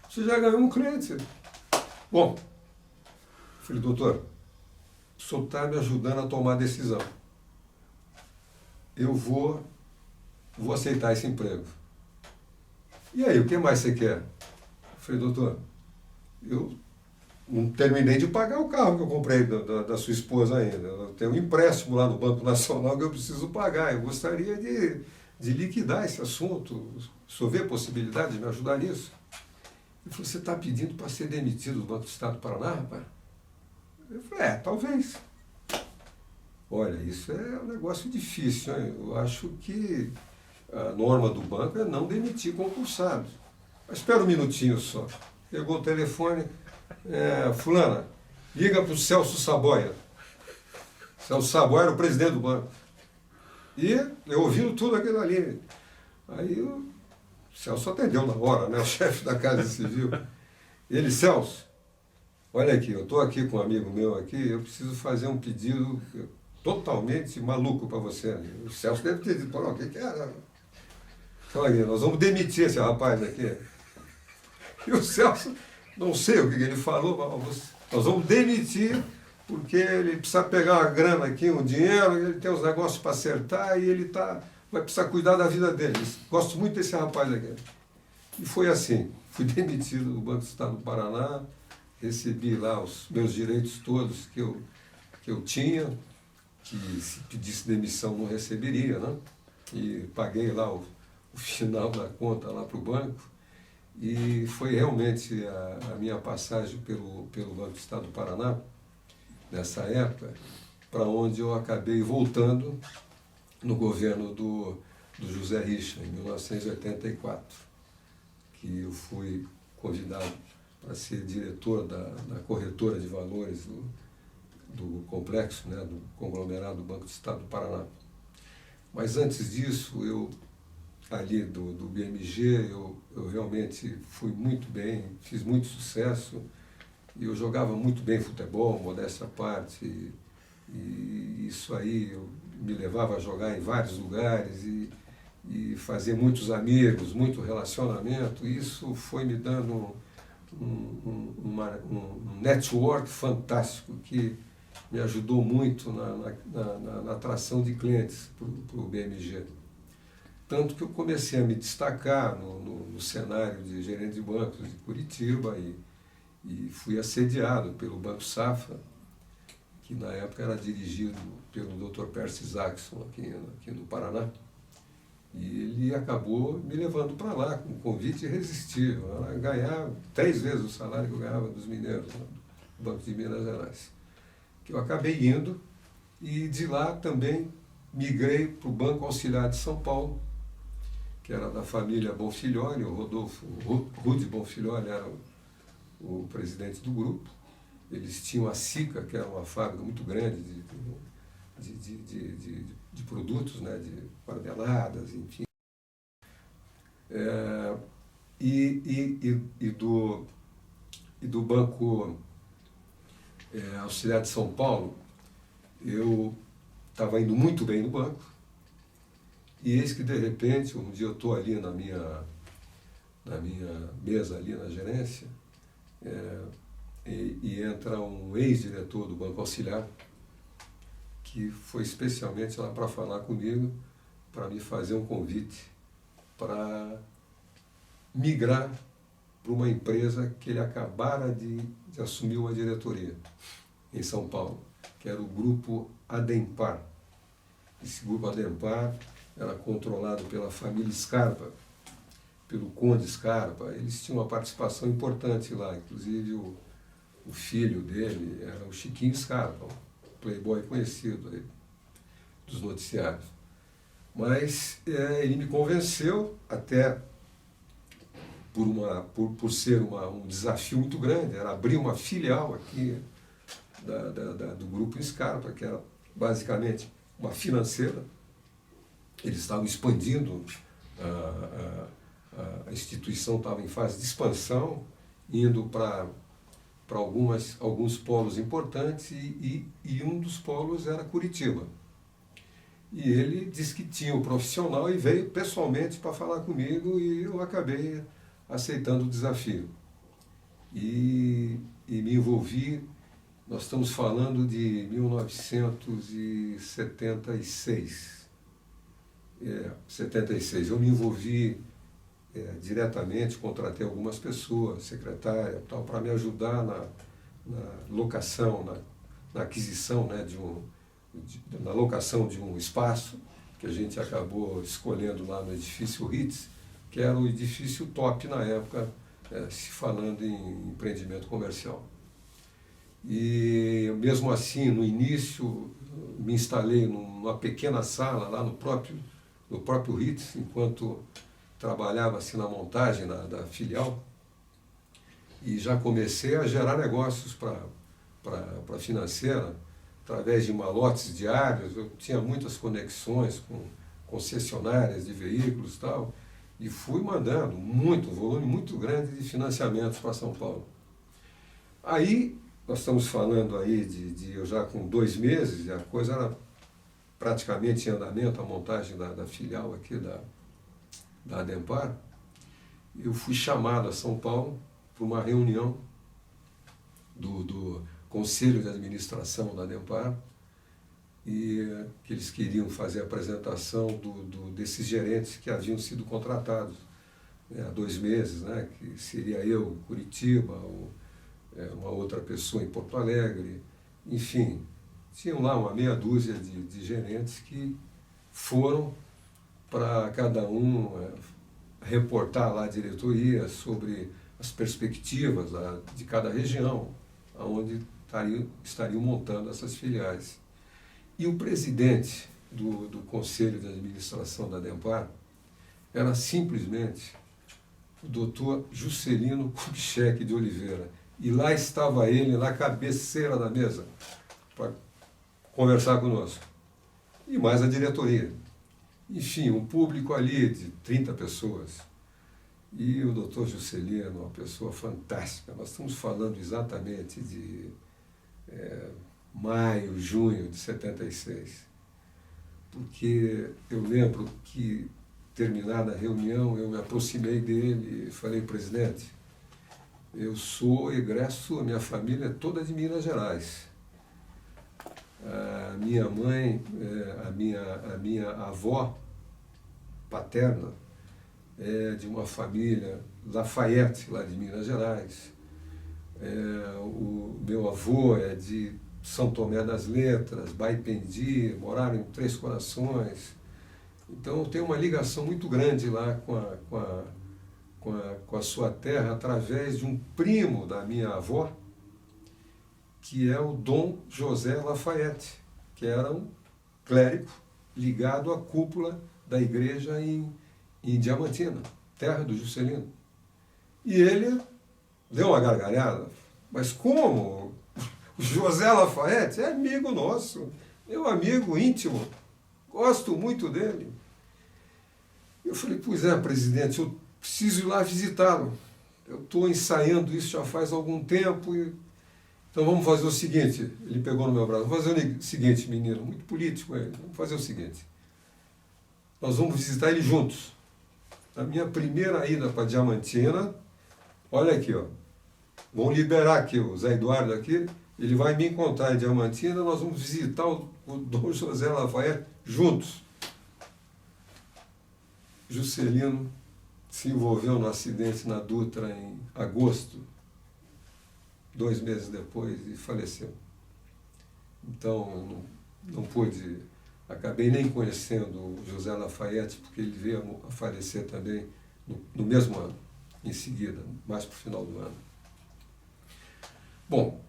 Você já ganhou um cliente. Bom, eu falei, doutor, o senhor está me ajudando a tomar a decisão. Eu vou aceitar esse emprego. E aí, o que mais você quer? Eu falei, doutor, eu não terminei de pagar o carro que eu comprei da sua esposa ainda. Eu tenho um empréstimo lá no Banco Nacional que eu preciso pagar. Eu gostaria de liquidar esse assunto. O senhor vê a possibilidade de me ajudar nisso? Ele falou, você está pedindo para ser demitido do Banco do Estado do Paraná, rapaz? Eu falei, talvez. Olha, isso é um negócio difícil, hein? Eu acho que a norma do banco é não demitir concursado. Mas espera um minutinho só. Pegou o telefone, fulana, liga para o Celso Saboia. Celso Saboia era o presidente do banco. E eu ouvindo tudo aquilo ali. Aí o Celso atendeu na hora, né? O chefe da Casa Civil. Ele, Celso, olha aqui, eu estou aqui com um amigo meu aqui, eu preciso fazer um pedido totalmente maluco para você. O Celso deve ter dito, o que era? Olha, nós vamos demitir esse rapaz aqui. E o Celso, não sei o que ele falou, mas nós vamos demitir porque ele precisa pegar uma grana aqui, um dinheiro, ele tem uns negócios para acertar e ele vai precisar cuidar da vida dele. Gosto muito desse rapaz aqui. E foi assim, fui demitido do Banco do Estado do Paraná, recebi lá os meus direitos todos que eu tinha, que se pedisse demissão não receberia, né? E paguei lá o final da conta lá para o banco. E foi realmente a minha passagem pelo Banco do Estado do Paraná, nessa época, para onde eu acabei voltando no governo do José Richa, em 1984, que eu fui convidado para ser diretor da corretora de valores do complexo, né, do conglomerado do Banco do Estado do Paraná. Mas antes disso, ali do BMG, eu realmente fui muito bem, fiz muito sucesso, e eu jogava muito bem futebol, modéstia à parte, e isso aí me levava a jogar em vários lugares e fazer muitos amigos, muito relacionamento, e isso foi me dando um network fantástico que me ajudou muito na atração de clientes para o BMG. Tanto que eu comecei a me destacar no cenário de gerente de bancos de Curitiba e fui assediado pelo Banco Safra, que na época era dirigido pelo Dr. Percy Jackson aqui no Paraná. E ele acabou me levando para lá com um convite irresistível, a ganhar 3 vezes o salário que eu ganhava dos mineiros, né, do Banco de Minas Gerais. Que eu acabei indo e de lá também migrei para o Banco Auxiliar de São Paulo, que era da família Bonfilholi, o Rodolfo Rude Bonfilholi era o presidente do grupo. Eles tinham a SICA, que era uma fábrica muito grande de produtos, né, de marmeladas, enfim. E do Banco Auxiliar de São Paulo, eu estava indo muito bem no banco, e eis que de repente, um dia eu estou ali na minha mesa ali na gerência, e entra um ex-diretor do Banco Auxiliar, que foi especialmente lá para falar comigo, para me fazer um convite para migrar para uma empresa que ele acabara de assumir uma diretoria em São Paulo, que era o Grupo Adempar. Esse Grupo Adempar era controlado pela família Scarpa, pelo Conde Scarpa. Eles tinham uma participação importante lá, inclusive o filho dele era o Chiquinho Scarpa, um playboy conhecido aí dos noticiários. Mas ele me convenceu, até por ser um desafio muito grande, era abrir uma filial aqui do Grupo Scarpa, que era basicamente uma financeira. Eles estavam expandindo, a instituição estava em fase de expansão, indo para alguns polos importantes, e um dos polos era Curitiba. E ele disse que tinha um profissional e veio pessoalmente para falar comigo, e eu acabei aceitando o desafio. E me envolvi, nós estamos falando de 1976. 76. Eu me envolvi diretamente, contratei algumas pessoas, secretária, tal, para me ajudar na locação, na aquisição, né, na locação de um espaço que a gente acabou escolhendo lá no edifício Ritz, que era o edifício top na época, se falando em empreendimento comercial. E mesmo assim, no início, me instalei numa pequena sala lá no próprio Ritz, enquanto trabalhava assim na montagem da filial, e já comecei a gerar negócios para a financeira, através de malotes diários. Eu tinha muitas conexões com concessionárias de veículos e tal, e fui mandando um volume muito grande de financiamentos para São Paulo. Aí, nós estamos falando aí de eu já com 2 meses, e a coisa era praticamente em andamento, a montagem da filial aqui da Adempar. Eu fui chamado a São Paulo para uma reunião do Conselho de Administração da Adempar, e que eles queriam fazer a apresentação desses gerentes que haviam sido contratados há 2 meses, né, que seria eu em Curitiba, uma outra pessoa em Porto Alegre, enfim, tinham lá uma meia dúzia de gerentes que foram para cada um reportar lá à diretoria sobre as perspectivas de cada região, onde estariam montando essas filiais. E o presidente do Conselho de Administração da Adempar era simplesmente o doutor Juscelino Kubitschek de Oliveira. E lá estava ele, na cabeceira da mesa, para conversar conosco. E mais a diretoria. Enfim, um público ali de 30 pessoas. E o doutor Juscelino, uma pessoa fantástica. Nós estamos falando exatamente de maio, junho de 76. Porque eu lembro que, terminada a reunião, eu me aproximei dele e falei: presidente, eu sou egresso, a minha família é toda de Minas Gerais. A minha mãe, a minha avó paterna é de uma família Lafayette, lá de Minas Gerais. O meu avô é de São Tomé das Letras, Baipendi, moraram em Três Corações. Então eu tenho uma ligação muito grande lá com a sua terra, através de um primo da minha avó, que é o Dom José Lafayette, que era um clérigo ligado à cúpula da igreja em Diamantina, terra do Juscelino. E ele deu uma gargalhada: mas como? O José Lafayette é amigo nosso, meu amigo íntimo, gosto muito dele. Eu falei: pois é, presidente, eu preciso ir lá visitá-lo. Eu estou ensaiando isso já faz algum tempo. Então vamos fazer o seguinte. Ele pegou no meu braço: vamos fazer o seguinte, menino, muito político ele. Vamos fazer o seguinte: nós vamos visitar ele juntos. A minha primeira ida para Diamantina, olha aqui, ó, vão liberar aqui o Zé Eduardo aqui, ele vai me encontrar em Diamantina, nós vamos visitar o Dom José Lafayette juntos. Juscelino se envolveu no acidente na Dutra em agosto, 2 meses depois, e faleceu. Então, não pude acabei nem conhecendo o José Lafayette, porque ele veio a falecer também no mesmo ano, em seguida, mais para o final do ano. Bom,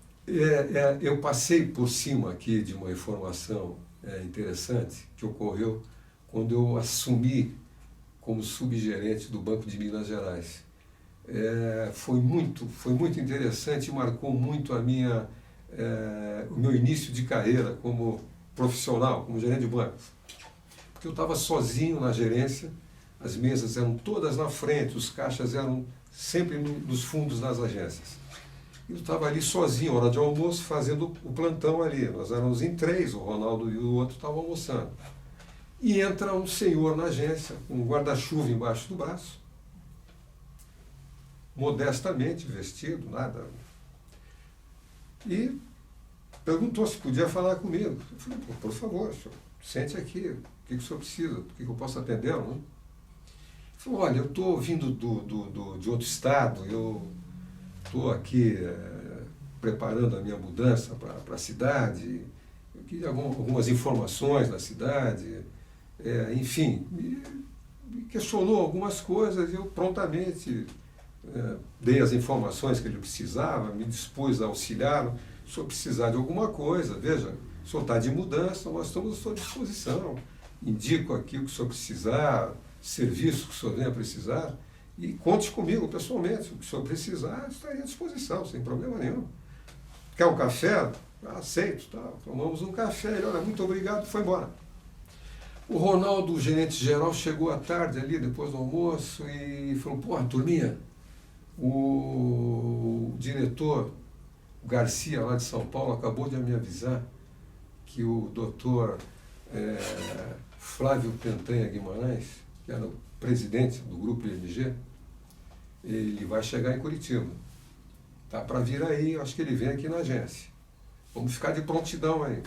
eu passei por cima aqui de uma informação interessante que ocorreu quando eu assumi como subgerente do Banco de Minas Gerais. Foi muito interessante e marcou muito o meu início de carreira como profissional, como gerente de bancos. Porque eu estava sozinho na gerência, as mesas eram todas na frente, os caixas eram sempre nos fundos das agências. Eu estava ali sozinho, hora de almoço, fazendo o plantão ali. Nós éramos em 3, o Ronaldo e o outro estavam almoçando. E entra um senhor na agência, com um guarda-chuva embaixo do braço, modestamente vestido, nada. E perguntou se podia falar comigo. Eu falei, por favor, senhor, sente aqui, o que o senhor precisa, o que eu posso atendê-lo? Né? Ele falou, olha, eu estou vindo de outro estado, eu estou aqui preparando a minha mudança para a cidade, eu queria algumas informações da cidade, enfim, me questionou algumas coisas e eu prontamente dei as informações que ele precisava, me dispus a auxiliá-lo. Se o senhor precisar de alguma coisa, veja, o senhor está de mudança, nós estamos à sua disposição. Indico aqui o que o senhor precisar, serviço que o senhor venha precisar, e conte comigo pessoalmente, o que o senhor precisar, estarei à disposição, sem problema nenhum. Quer um café? Aceito, tá? Tomamos um café, ele, olha, muito obrigado, foi embora. O Ronaldo, o gerente geral, chegou à tarde ali, depois do almoço, e falou, porra, turminha, o diretor o Garcia, lá de São Paulo, acabou de me avisar que o doutor Flávio Pentanha Guimarães, que era o presidente do Grupo IMG, ele vai chegar em Curitiba. Tá para vir aí, acho que ele vem aqui na agência. Vamos ficar de prontidão aí.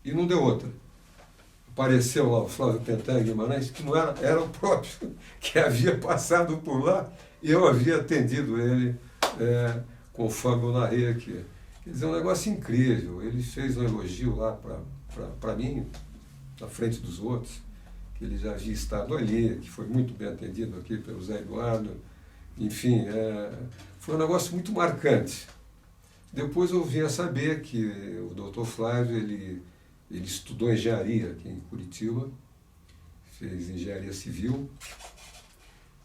E não deu outra. Apareceu lá o Flávio Pentanha Guimarães, que não era o próprio que havia passado por lá, e eu havia atendido ele conforme eu narrei aqui. Quer dizer, um negócio incrível. Ele fez um elogio lá para mim, na frente dos outros, que ele já havia estado ali, que foi muito bem atendido aqui pelo Zé Eduardo. Enfim, foi um negócio muito marcante. Depois eu vim a saber que o doutor Flávio, ele estudou engenharia aqui em Curitiba, fez engenharia civil,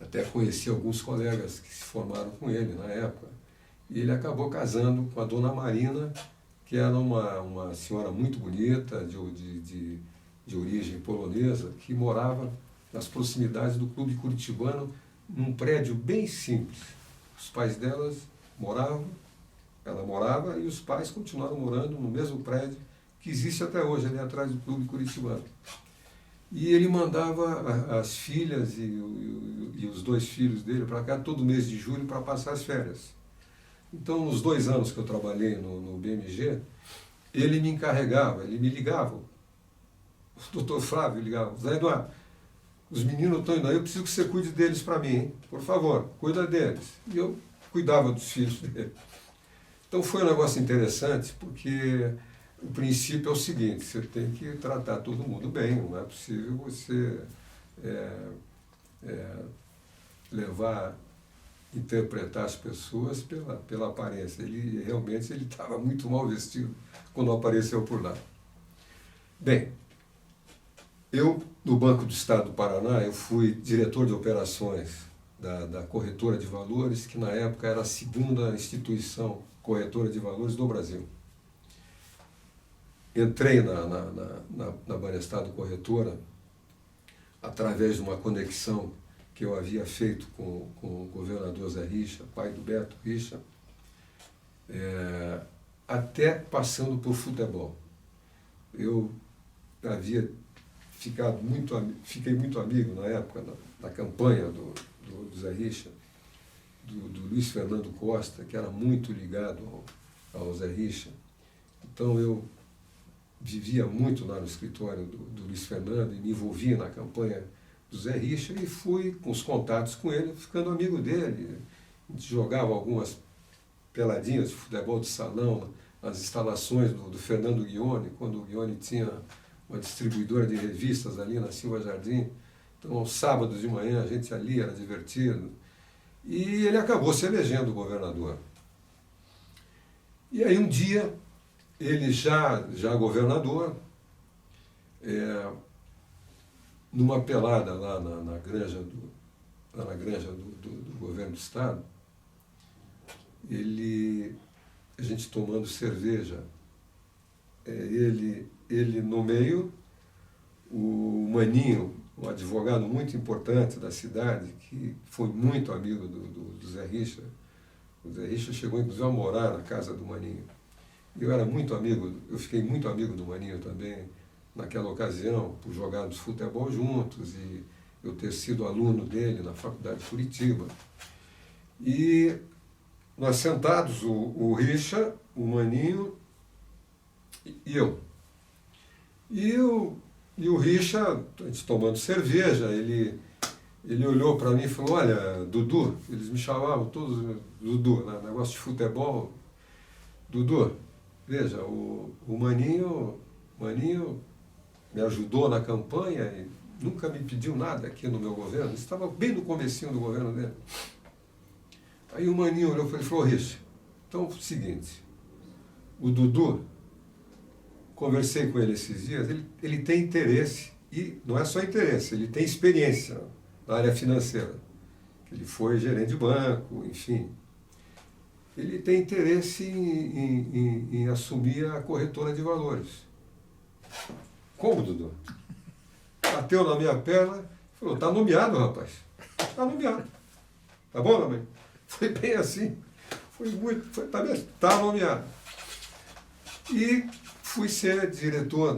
até conheci alguns colegas que se formaram com ele na época. E ele acabou casando com a dona Marina, que era uma senhora muito bonita, de origem polonesa, que morava nas proximidades do Clube Curitibano, num prédio bem simples. Os pais delas moravam, ela morava e os pais continuaram morando no mesmo prédio que existe até hoje, ali atrás do Clube Curitibano. E ele mandava as filhas e os 2 filhos dele para cá todo mês de julho para passar as férias. Então, nos 2 anos que eu trabalhei no BMG, ele me encarregava, ele me ligava. O doutor Flávio ligava, Zé Eduardo, os meninos estão indo aí, eu preciso que você cuide deles para mim, hein? Por favor, cuida deles. E eu cuidava dos filhos dele. Então foi um negócio interessante, porque o princípio é o seguinte, você tem que tratar todo mundo bem, não é possível você interpretar as pessoas pela aparência. Ele realmente estava muito mal vestido quando apareceu por lá. Bem, eu, no Banco do Estado do Paraná, eu fui diretor de operações da Corretora de Valores, que na época era a 2ª instituição corretora de valores do Brasil. Entrei na Banestado Corretora através de uma conexão que eu havia feito com o governador Zé Richa, pai do Beto Richa, até passando por futebol. Eu fiquei muito amigo na época, na campanha do Zé Richa, do Luiz Fernando Costa, que era muito ligado ao Zé Richa. Então eu vivia muito lá no escritório do Luiz Fernando e me envolvia na campanha do Zé Richa e fui com os contatos com ele, ficando amigo dele. A gente jogava algumas peladinhas de futebol de salão nas instalações do Fernando Ghione, quando o Ghione tinha uma distribuidora de revistas ali na Silva Jardim. Então, aos sábados de manhã a gente ali era divertido. E ele acabou se elegendo governador. E aí um dia, ele já governador, numa pelada lá na granja do governo do estado, a gente tomando cerveja, ele no meio, o Maninho, um advogado muito importante da cidade, que foi muito amigo do Zé Richa. O Zé Richa chegou inclusive a morar na casa do Maninho. Eu fiquei muito amigo do Maninho também, naquela ocasião, por jogarmos futebol juntos e eu ter sido aluno dele na Faculdade de Curitiba. E nós sentados, o Richa, o Maninho e eu. E o Richa, a gente tomando cerveja, ele olhou para mim e falou, olha, Dudu, eles me chamavam todos Dudu, né? Negócio de futebol. Dudu, veja, o Maninho me ajudou na campanha e nunca me pediu nada aqui no meu governo, estava bem no comecinho do governo dele. Aí o Maninho olhou para ele e falou, Richa, então é o seguinte, o Dudu, conversei com ele esses dias, ele tem interesse, e não é só interesse, ele tem experiência na área financeira. Ele foi gerente de banco, enfim. Ele tem interesse em assumir a corretora de valores. Como, Dudu? Bateu na minha perna, falou, tá nomeado, rapaz. Tá nomeado. Tá bom, mãe? Foi bem assim. Tá nomeado. E fui ser diretor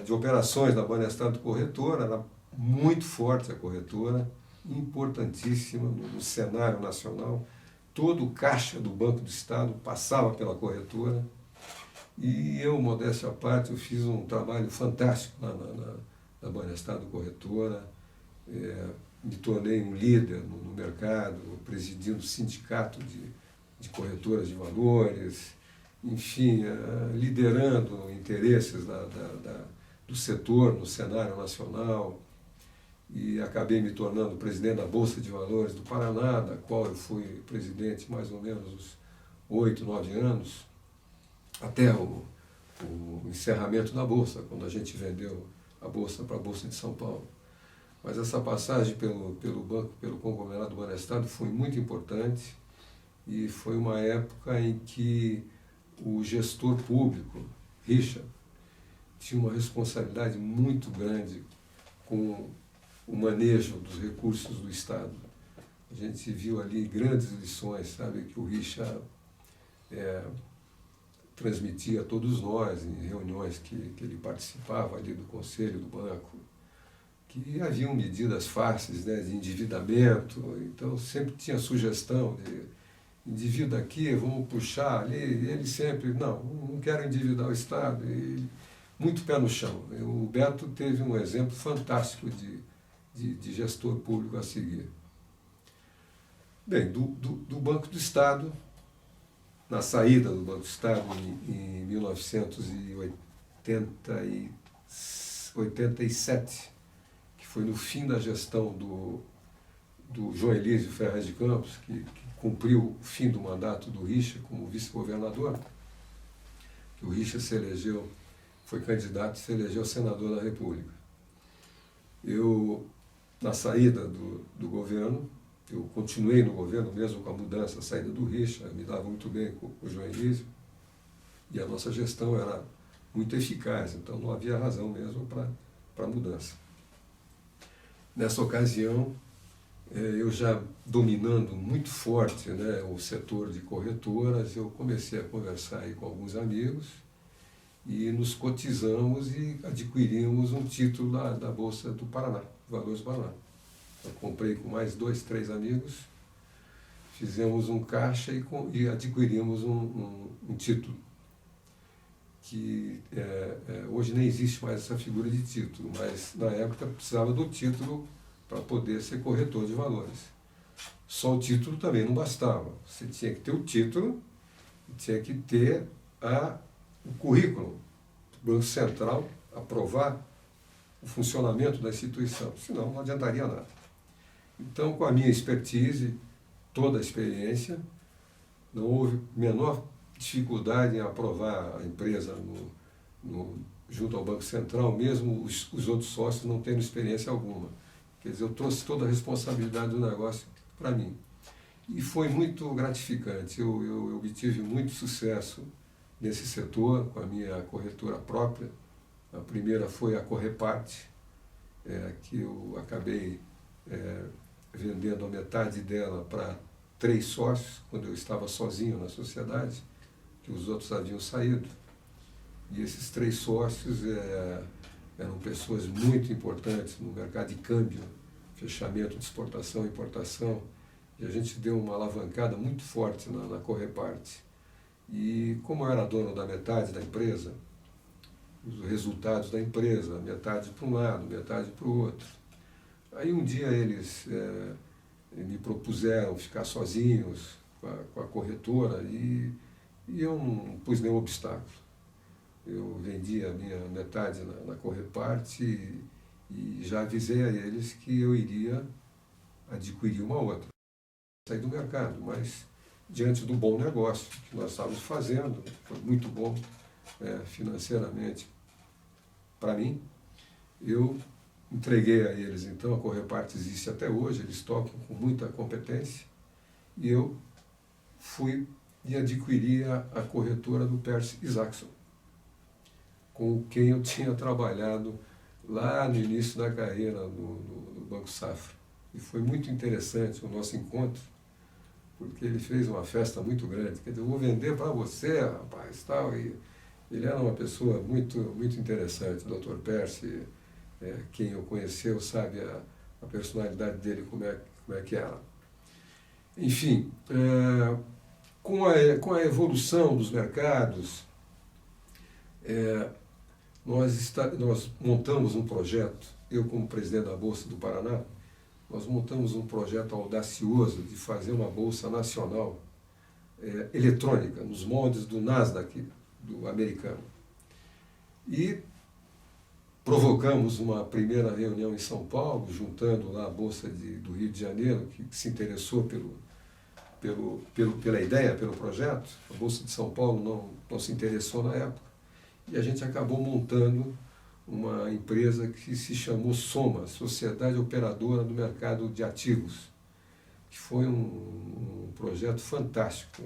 de operações da Banestado Corretora, era muito forte a corretora, importantíssima no cenário nacional. Todo o caixa do Banco do Estado passava pela corretora. E eu, modéstia à parte, eu fiz um trabalho fantástico na Banestado Corretora. Me tornei um líder no mercado, presidindo o sindicato de corretoras de valores, enfim, liderando interesses do setor no cenário nacional, e acabei me tornando presidente da Bolsa de Valores do Paraná, da qual eu fui presidente mais ou menos uns 8, 9 anos, até o encerramento da Bolsa, quando a gente vendeu a Bolsa para a Bolsa de São Paulo. Mas essa passagem pelo banco, pelo conglomerado Banestado, foi muito importante, e foi uma época em que o gestor público, Richa, tinha uma responsabilidade muito grande com o manejo dos recursos do Estado. A gente viu ali grandes lições, sabe, que o Richa transmitia a todos nós em reuniões que ele participava ali do conselho do banco, que haviam medidas fáceis, né, de endividamento, então sempre tinha sugestão de endivido aqui, vamos puxar ali, e ele sempre, não quero endividar o Estado, e muito pé no chão. O Beto teve um exemplo fantástico de gestor público a seguir. Bem, do Banco do Estado, na saída do Banco do Estado em 1987, que foi no fim da gestão do João Elísio Ferraz de Campos, que cumpriu o fim do mandato do Richa como vice-governador, que o Richa se elegeu, foi candidato e se elegeu senador da República. Eu, na saída do governo, eu continuei no governo, mesmo com a mudança, a saída do Richa, me dava muito bem com o João Elísio, e a nossa gestão era muito eficaz, então não havia razão mesmo para a mudança. Nessa ocasião, eu já dominando muito forte, né, o setor de corretoras, eu comecei a conversar aí com alguns amigos e nos cotizamos e adquirimos um título da Bolsa do Paraná, Valores do Paraná. Eu comprei com mais 2, 3 amigos, fizemos um caixa e adquirimos um título, que hoje nem existe mais essa figura de título, mas na época precisava do título para poder ser corretor de valores. Só o título também não bastava. Você tinha que ter o título e tinha que ter o currículo do Banco Central aprovar o funcionamento da instituição, senão não adiantaria nada. Então, com a minha expertise, toda a experiência, não houve menor dificuldade em aprovar a empresa junto ao Banco Central, mesmo os outros sócios não tendo experiência alguma. Quer dizer, eu trouxe toda a responsabilidade do negócio para mim. E foi muito gratificante. Eu obtive muito sucesso nesse setor, com a minha corretora própria. A primeira foi a Correparte, que eu acabei vendendo a metade dela para 3 sócios, quando eu estava sozinho na sociedade, que os outros haviam saído. E esses 3 sócios eram pessoas muito importantes no mercado de câmbio, fechamento de exportação e importação, e a gente deu uma alavancada muito forte na Correparte. E como eu era dono da metade da empresa, os resultados da empresa, metade para um lado, metade para o outro. Aí um dia eles me propuseram ficar sozinhos com a corretora e eu não pus nenhum obstáculo. Eu vendi a minha metade na Correparte e já avisei a eles que eu iria adquirir uma outra, sair do mercado, mas diante do bom negócio que nós estávamos fazendo, foi muito bom financeiramente para mim, eu entreguei a eles. Então a Correparte existe até hoje, eles tocam com muita competência, e eu fui e adquiri a corretora do Percy Isaacson, com quem eu tinha trabalhado lá no início da carreira no Banco Safra. E foi muito interessante o nosso encontro, porque ele fez uma festa muito grande. Quer dizer, eu vou vender para você, rapaz, tal. E ele era uma pessoa muito, muito interessante, o Dr. Percy. Quem o conheceu sabe a personalidade dele, como é que era. Enfim, com a evolução dos mercados, nós montamos um projeto, eu como presidente da Bolsa do Paraná, nós montamos um projeto audacioso de fazer uma bolsa nacional eletrônica, nos moldes do Nasdaq, do americano. E provocamos uma primeira reunião em São Paulo, juntando lá a Bolsa do Rio de Janeiro, que se interessou pela ideia, pelo projeto. A Bolsa de São Paulo não se interessou na época. E a gente acabou montando uma empresa que se chamou Soma, Sociedade Operadora do Mercado de Ativos, que foi um projeto fantástico.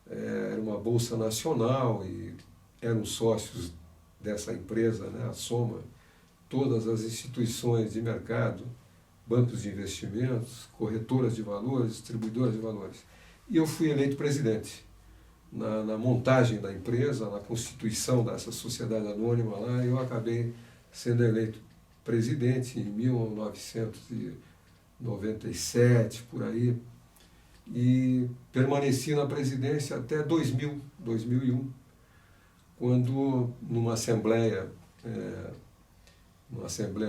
Era uma bolsa nacional e eram sócios dessa empresa, né, a Soma, todas as instituições de mercado, bancos de investimentos, corretoras de valores, distribuidoras de valores. E eu fui eleito presidente. Na montagem da empresa, na constituição dessa sociedade anônima lá, eu acabei sendo eleito presidente em 1997, por aí, e permaneci na presidência até 2001, quando numa Assembleia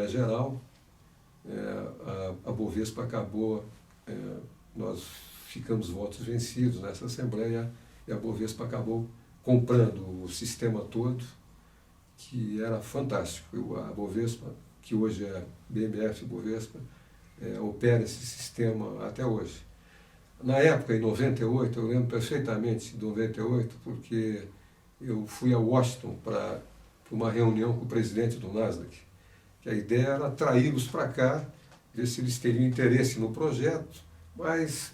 Geral, a Bovespa acabou, nós ficamos votos vencidos nessa Assembleia, e a Bovespa acabou comprando o sistema todo, que era fantástico. A Bovespa, que hoje é BMF Bovespa, opera esse sistema até hoje. Na época, em 98, eu lembro perfeitamente de 98, porque eu fui a Washington para uma reunião com o presidente do Nasdaq, que a ideia era atraí-los para cá, ver se eles teriam interesse no projeto, mas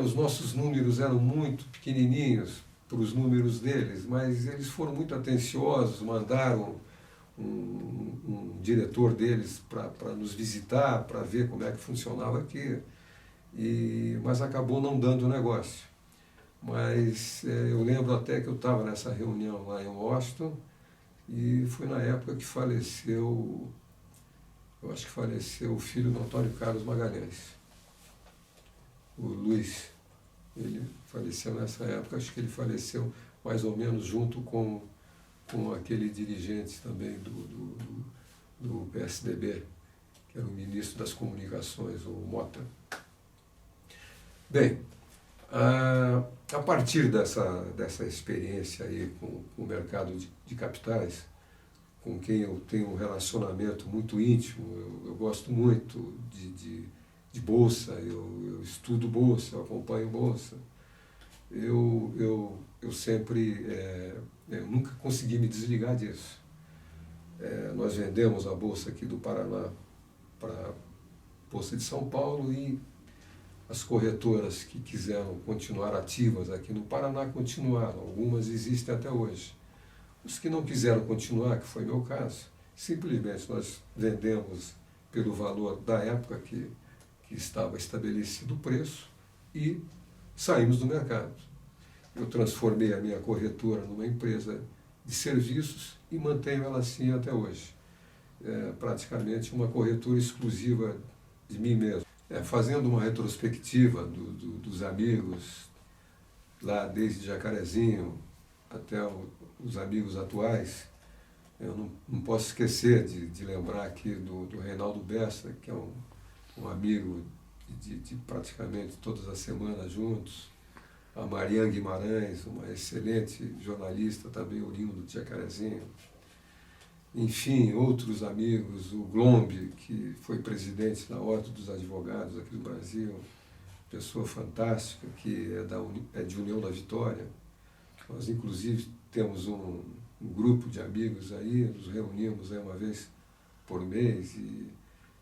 os nossos números eram muito pequenininhos para os números deles, mas eles foram muito atenciosos, mandaram um diretor deles para nos visitar, para ver como é que funcionava aqui, mas acabou não dando negócio. Mas eu lembro até que eu estava nessa reunião lá em Washington, e foi na época que faleceu, eu acho que faleceu o filho do Antônio Carlos Magalhães, o Luiz. Ele faleceu nessa época, acho que ele faleceu mais ou menos junto com aquele dirigente também do PSDB, que era o ministro das Comunicações, o Mota. Bem, a partir dessa experiência aí com o mercado de capitais, com quem eu tenho um relacionamento muito íntimo. Eu gosto muito de bolsa, eu estudo bolsa, eu acompanho bolsa. Eu sempre, eu nunca consegui me desligar disso. Nós vendemos a bolsa aqui do Paraná para a Bolsa de São Paulo, e as corretoras que quiseram continuar ativas aqui no Paraná continuaram. Algumas existem até hoje. Os que não quiseram continuar, que foi meu caso, simplesmente nós vendemos pelo valor da época que estava estabelecido o preço e saímos do mercado. Eu transformei a minha corretora numa empresa de serviços e mantenho ela assim até hoje. Praticamente uma corretora exclusiva de mim mesmo. Fazendo uma retrospectiva dos amigos, lá desde Jacarezinho até os amigos atuais, eu não posso esquecer de lembrar aqui do Reinaldo Bessa, que é um amigo de praticamente todas as semanas juntos, a Mariana Guimarães, uma excelente jornalista também oriundo de Jacarezinho, enfim, outros amigos, o Glombe, que foi presidente da Ordem dos Advogados aqui do Brasil, pessoa fantástica, que é de União da Vitória. Nós, inclusive, temos um grupo de amigos aí, nos reunimos aí uma vez por mês, e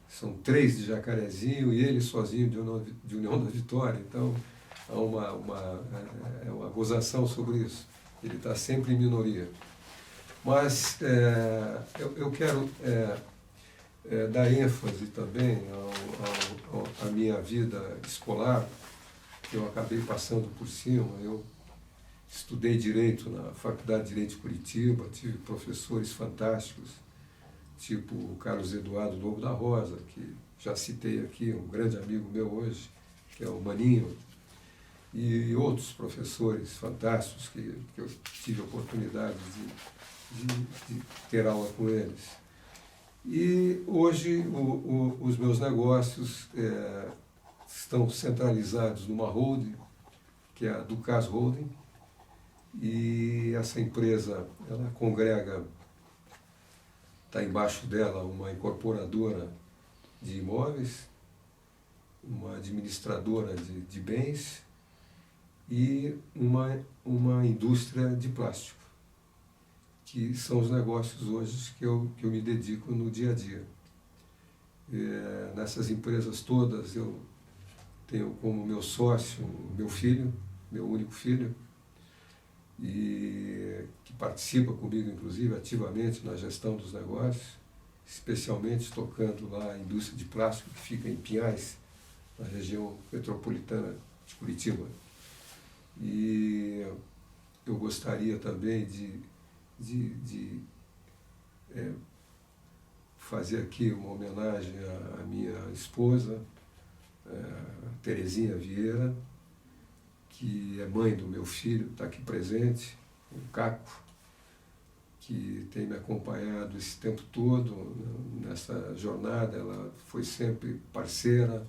são 3 de Jacarezinho e ele sozinho de União da Vitória. Então, há uma gozação sobre isso. Ele está sempre em minoria. Mas eu quero dar ênfase também à minha vida escolar, que eu acabei passando por cima. Eu estudei Direito na Faculdade de Direito de Curitiba, tive professores fantásticos, tipo o Carlos Eduardo Lobo da Rosa, que já citei aqui, um grande amigo meu hoje, que é o Maninho, e outros professores fantásticos que eu tive a oportunidade de ter aula com eles. E hoje os meus negócios estão centralizados numa holding, que é a Ducas Holding, e essa empresa, ela congrega, está embaixo dela uma incorporadora de imóveis, uma administradora de bens e uma indústria de plástico, que são os negócios hoje que eu me dedico no dia a dia. Nessas empresas todas eu tenho como meu sócio meu filho, meu único filho, e que participa comigo, inclusive, ativamente na gestão dos negócios, especialmente tocando lá a indústria de plástico, que fica em Pinhais, na região metropolitana de Curitiba. E eu gostaria também de fazer aqui uma homenagem à minha esposa, Terezinha Vieira, que é mãe do meu filho, está aqui presente, o Caco, que tem me acompanhado esse tempo todo nessa jornada. Ela foi sempre parceira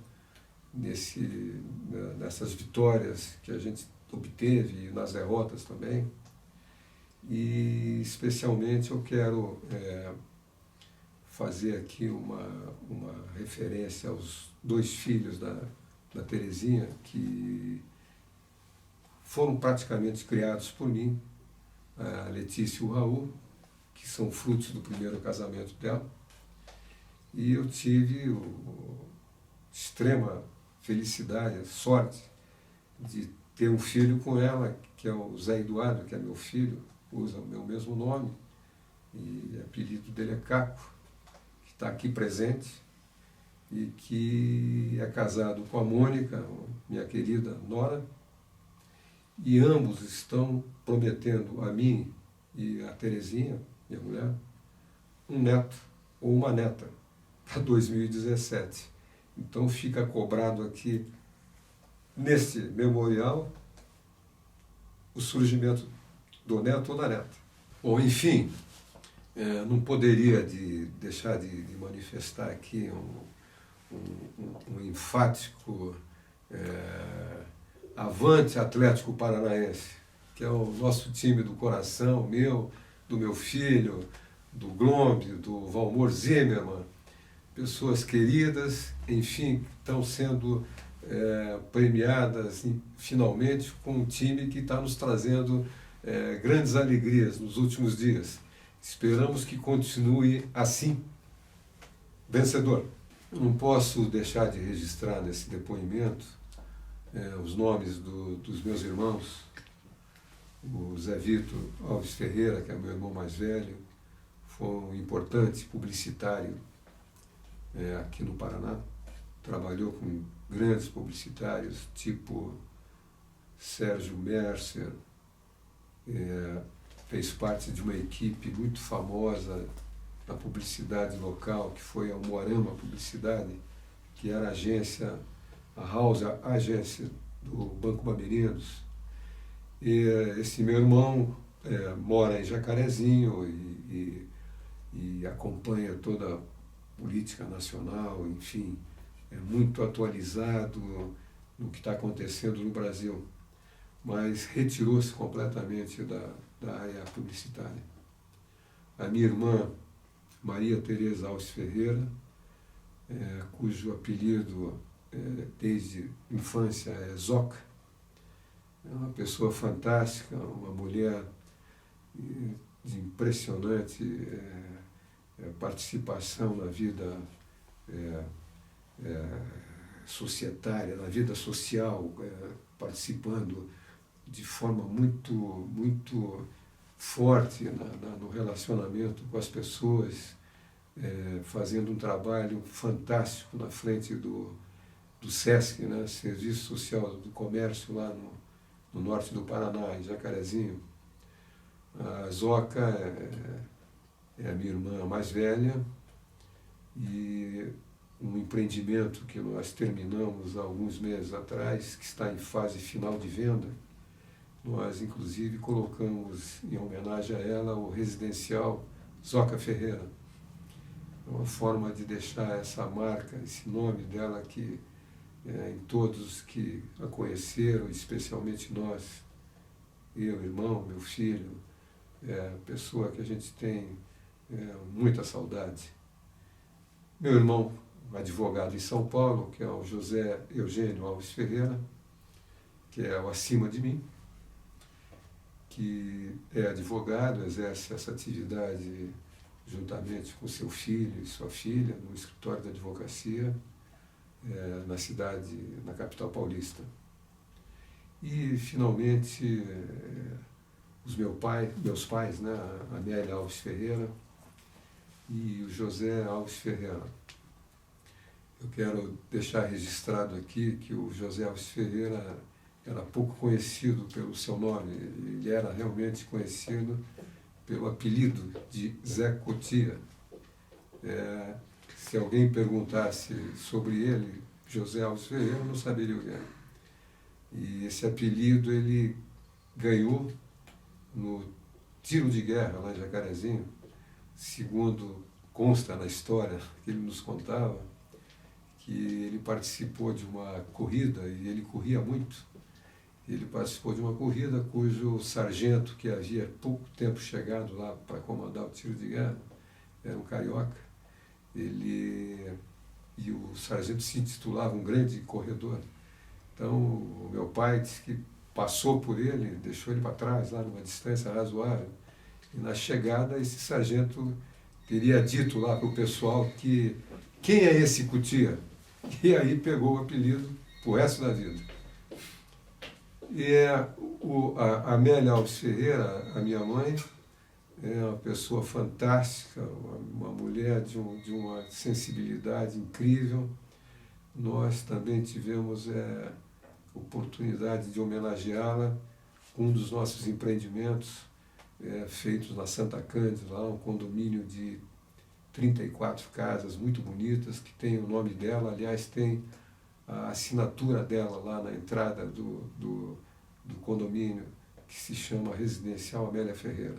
nessas vitórias que a gente obteve e nas derrotas também. E especialmente eu quero fazer aqui uma referência aos 2 filhos da Terezinha, que foram praticamente criados por mim, a Letícia e o Raul, que são frutos do primeiro casamento dela. E eu tive extrema felicidade, sorte, de ter um filho com ela, que é o Zé Eduardo, que é meu filho, usa o meu mesmo nome, e o apelido dele é Caco, que está aqui presente, e que é casado com a Mônica, minha querida nora, e ambos estão prometendo a mim e a Terezinha, minha mulher, um neto ou uma neta para 2017. Então fica cobrado aqui, nesse memorial, o surgimento do neto ou da neta. Bom, enfim, não poderia deixar de manifestar aqui um enfático avante Atlético Paranaense, que é o nosso time do coração, do meu filho, do Glomb, do Valmor Zimmermann, pessoas queridas, enfim, estão sendo premiadas finalmente com um time que está nos trazendo grandes alegrias nos últimos dias. Esperamos que continue assim, vencedor. Não posso deixar de registrar nesse depoimento os nomes dos meus irmãos, o Zé Vitor Alves Ferreira, que é meu irmão mais velho, foi um importante publicitário aqui no Paraná, trabalhou com grandes publicitários, tipo Sérgio Mercer, fez parte de uma equipe muito famosa na publicidade local, que foi a Moarama Publicidade, que era a agência, a agência do Banco Bamerinos. E esse meu irmão mora em Jacarezinho e acompanha toda a política nacional, enfim, é muito atualizado no que está acontecendo no Brasil, mas retirou-se completamente da área publicitária. A minha irmã, Maria Tereza Alves Ferreira, cujo apelido desde infância é Zoca, é uma pessoa fantástica, uma mulher de impressionante participação na vida societária, na vida social, participando de forma muito forte no relacionamento com as pessoas, fazendo um trabalho fantástico na frente do SESC, né, Serviço Social do Comércio, lá no norte do Paraná, em Jacarezinho. A Zoca é a minha irmã mais velha e um empreendimento que nós terminamos há alguns meses atrás, que está em fase final de venda. Nós, inclusive, colocamos em homenagem a ela o residencial Zoca Ferreira. É uma forma de deixar essa marca, esse nome dela aqui em todos que a conheceram, especialmente nós, eu, irmão, meu filho, pessoa que a gente tem muita saudade. Meu irmão, advogado em São Paulo, que é o José Eugênio Alves Ferreira, que é o acima de mim, que é advogado, exerce essa atividade juntamente com seu filho e sua filha, no escritório da advocacia, na cidade, na capital paulista. E, finalmente, meus pais, né, a Amélia Alves Ferreira e o José Alves Ferreira. Eu quero deixar registrado aqui que o José Alves Ferreira era pouco conhecido pelo seu nome, ele era realmente conhecido pelo apelido de Zé Cotia. Se alguém perguntasse sobre ele, José Alves Ferreira, eu não saberia o que é. E esse apelido ele ganhou no tiro de guerra lá em Jacarezinho, segundo consta na história que ele nos contava, que ele participou de uma corrida, e ele corria muito. Ele participou de uma corrida cujo sargento, que havia pouco tempo chegado lá para comandar o tiro de guerra, era um carioca. E o sargento se intitulava um grande corredor. Então, o meu pai disse que passou por ele, deixou ele para trás, lá numa distância razoável. E na chegada, esse sargento teria dito lá para o pessoal que quem é esse Cotia? E aí pegou o apelido pro resto da vida. E a Amélia Alves Ferreira, a minha mãe, é uma pessoa fantástica, uma mulher de uma sensibilidade incrível. Nós também tivemos oportunidade de homenageá-la com um dos nossos empreendimentos feitos na Santa Cândida, lá um condomínio de 34 casas muito bonitas, que tem o nome dela, aliás, tem a assinatura dela lá na entrada do condomínio, que se chama Residencial Amélia Ferreira.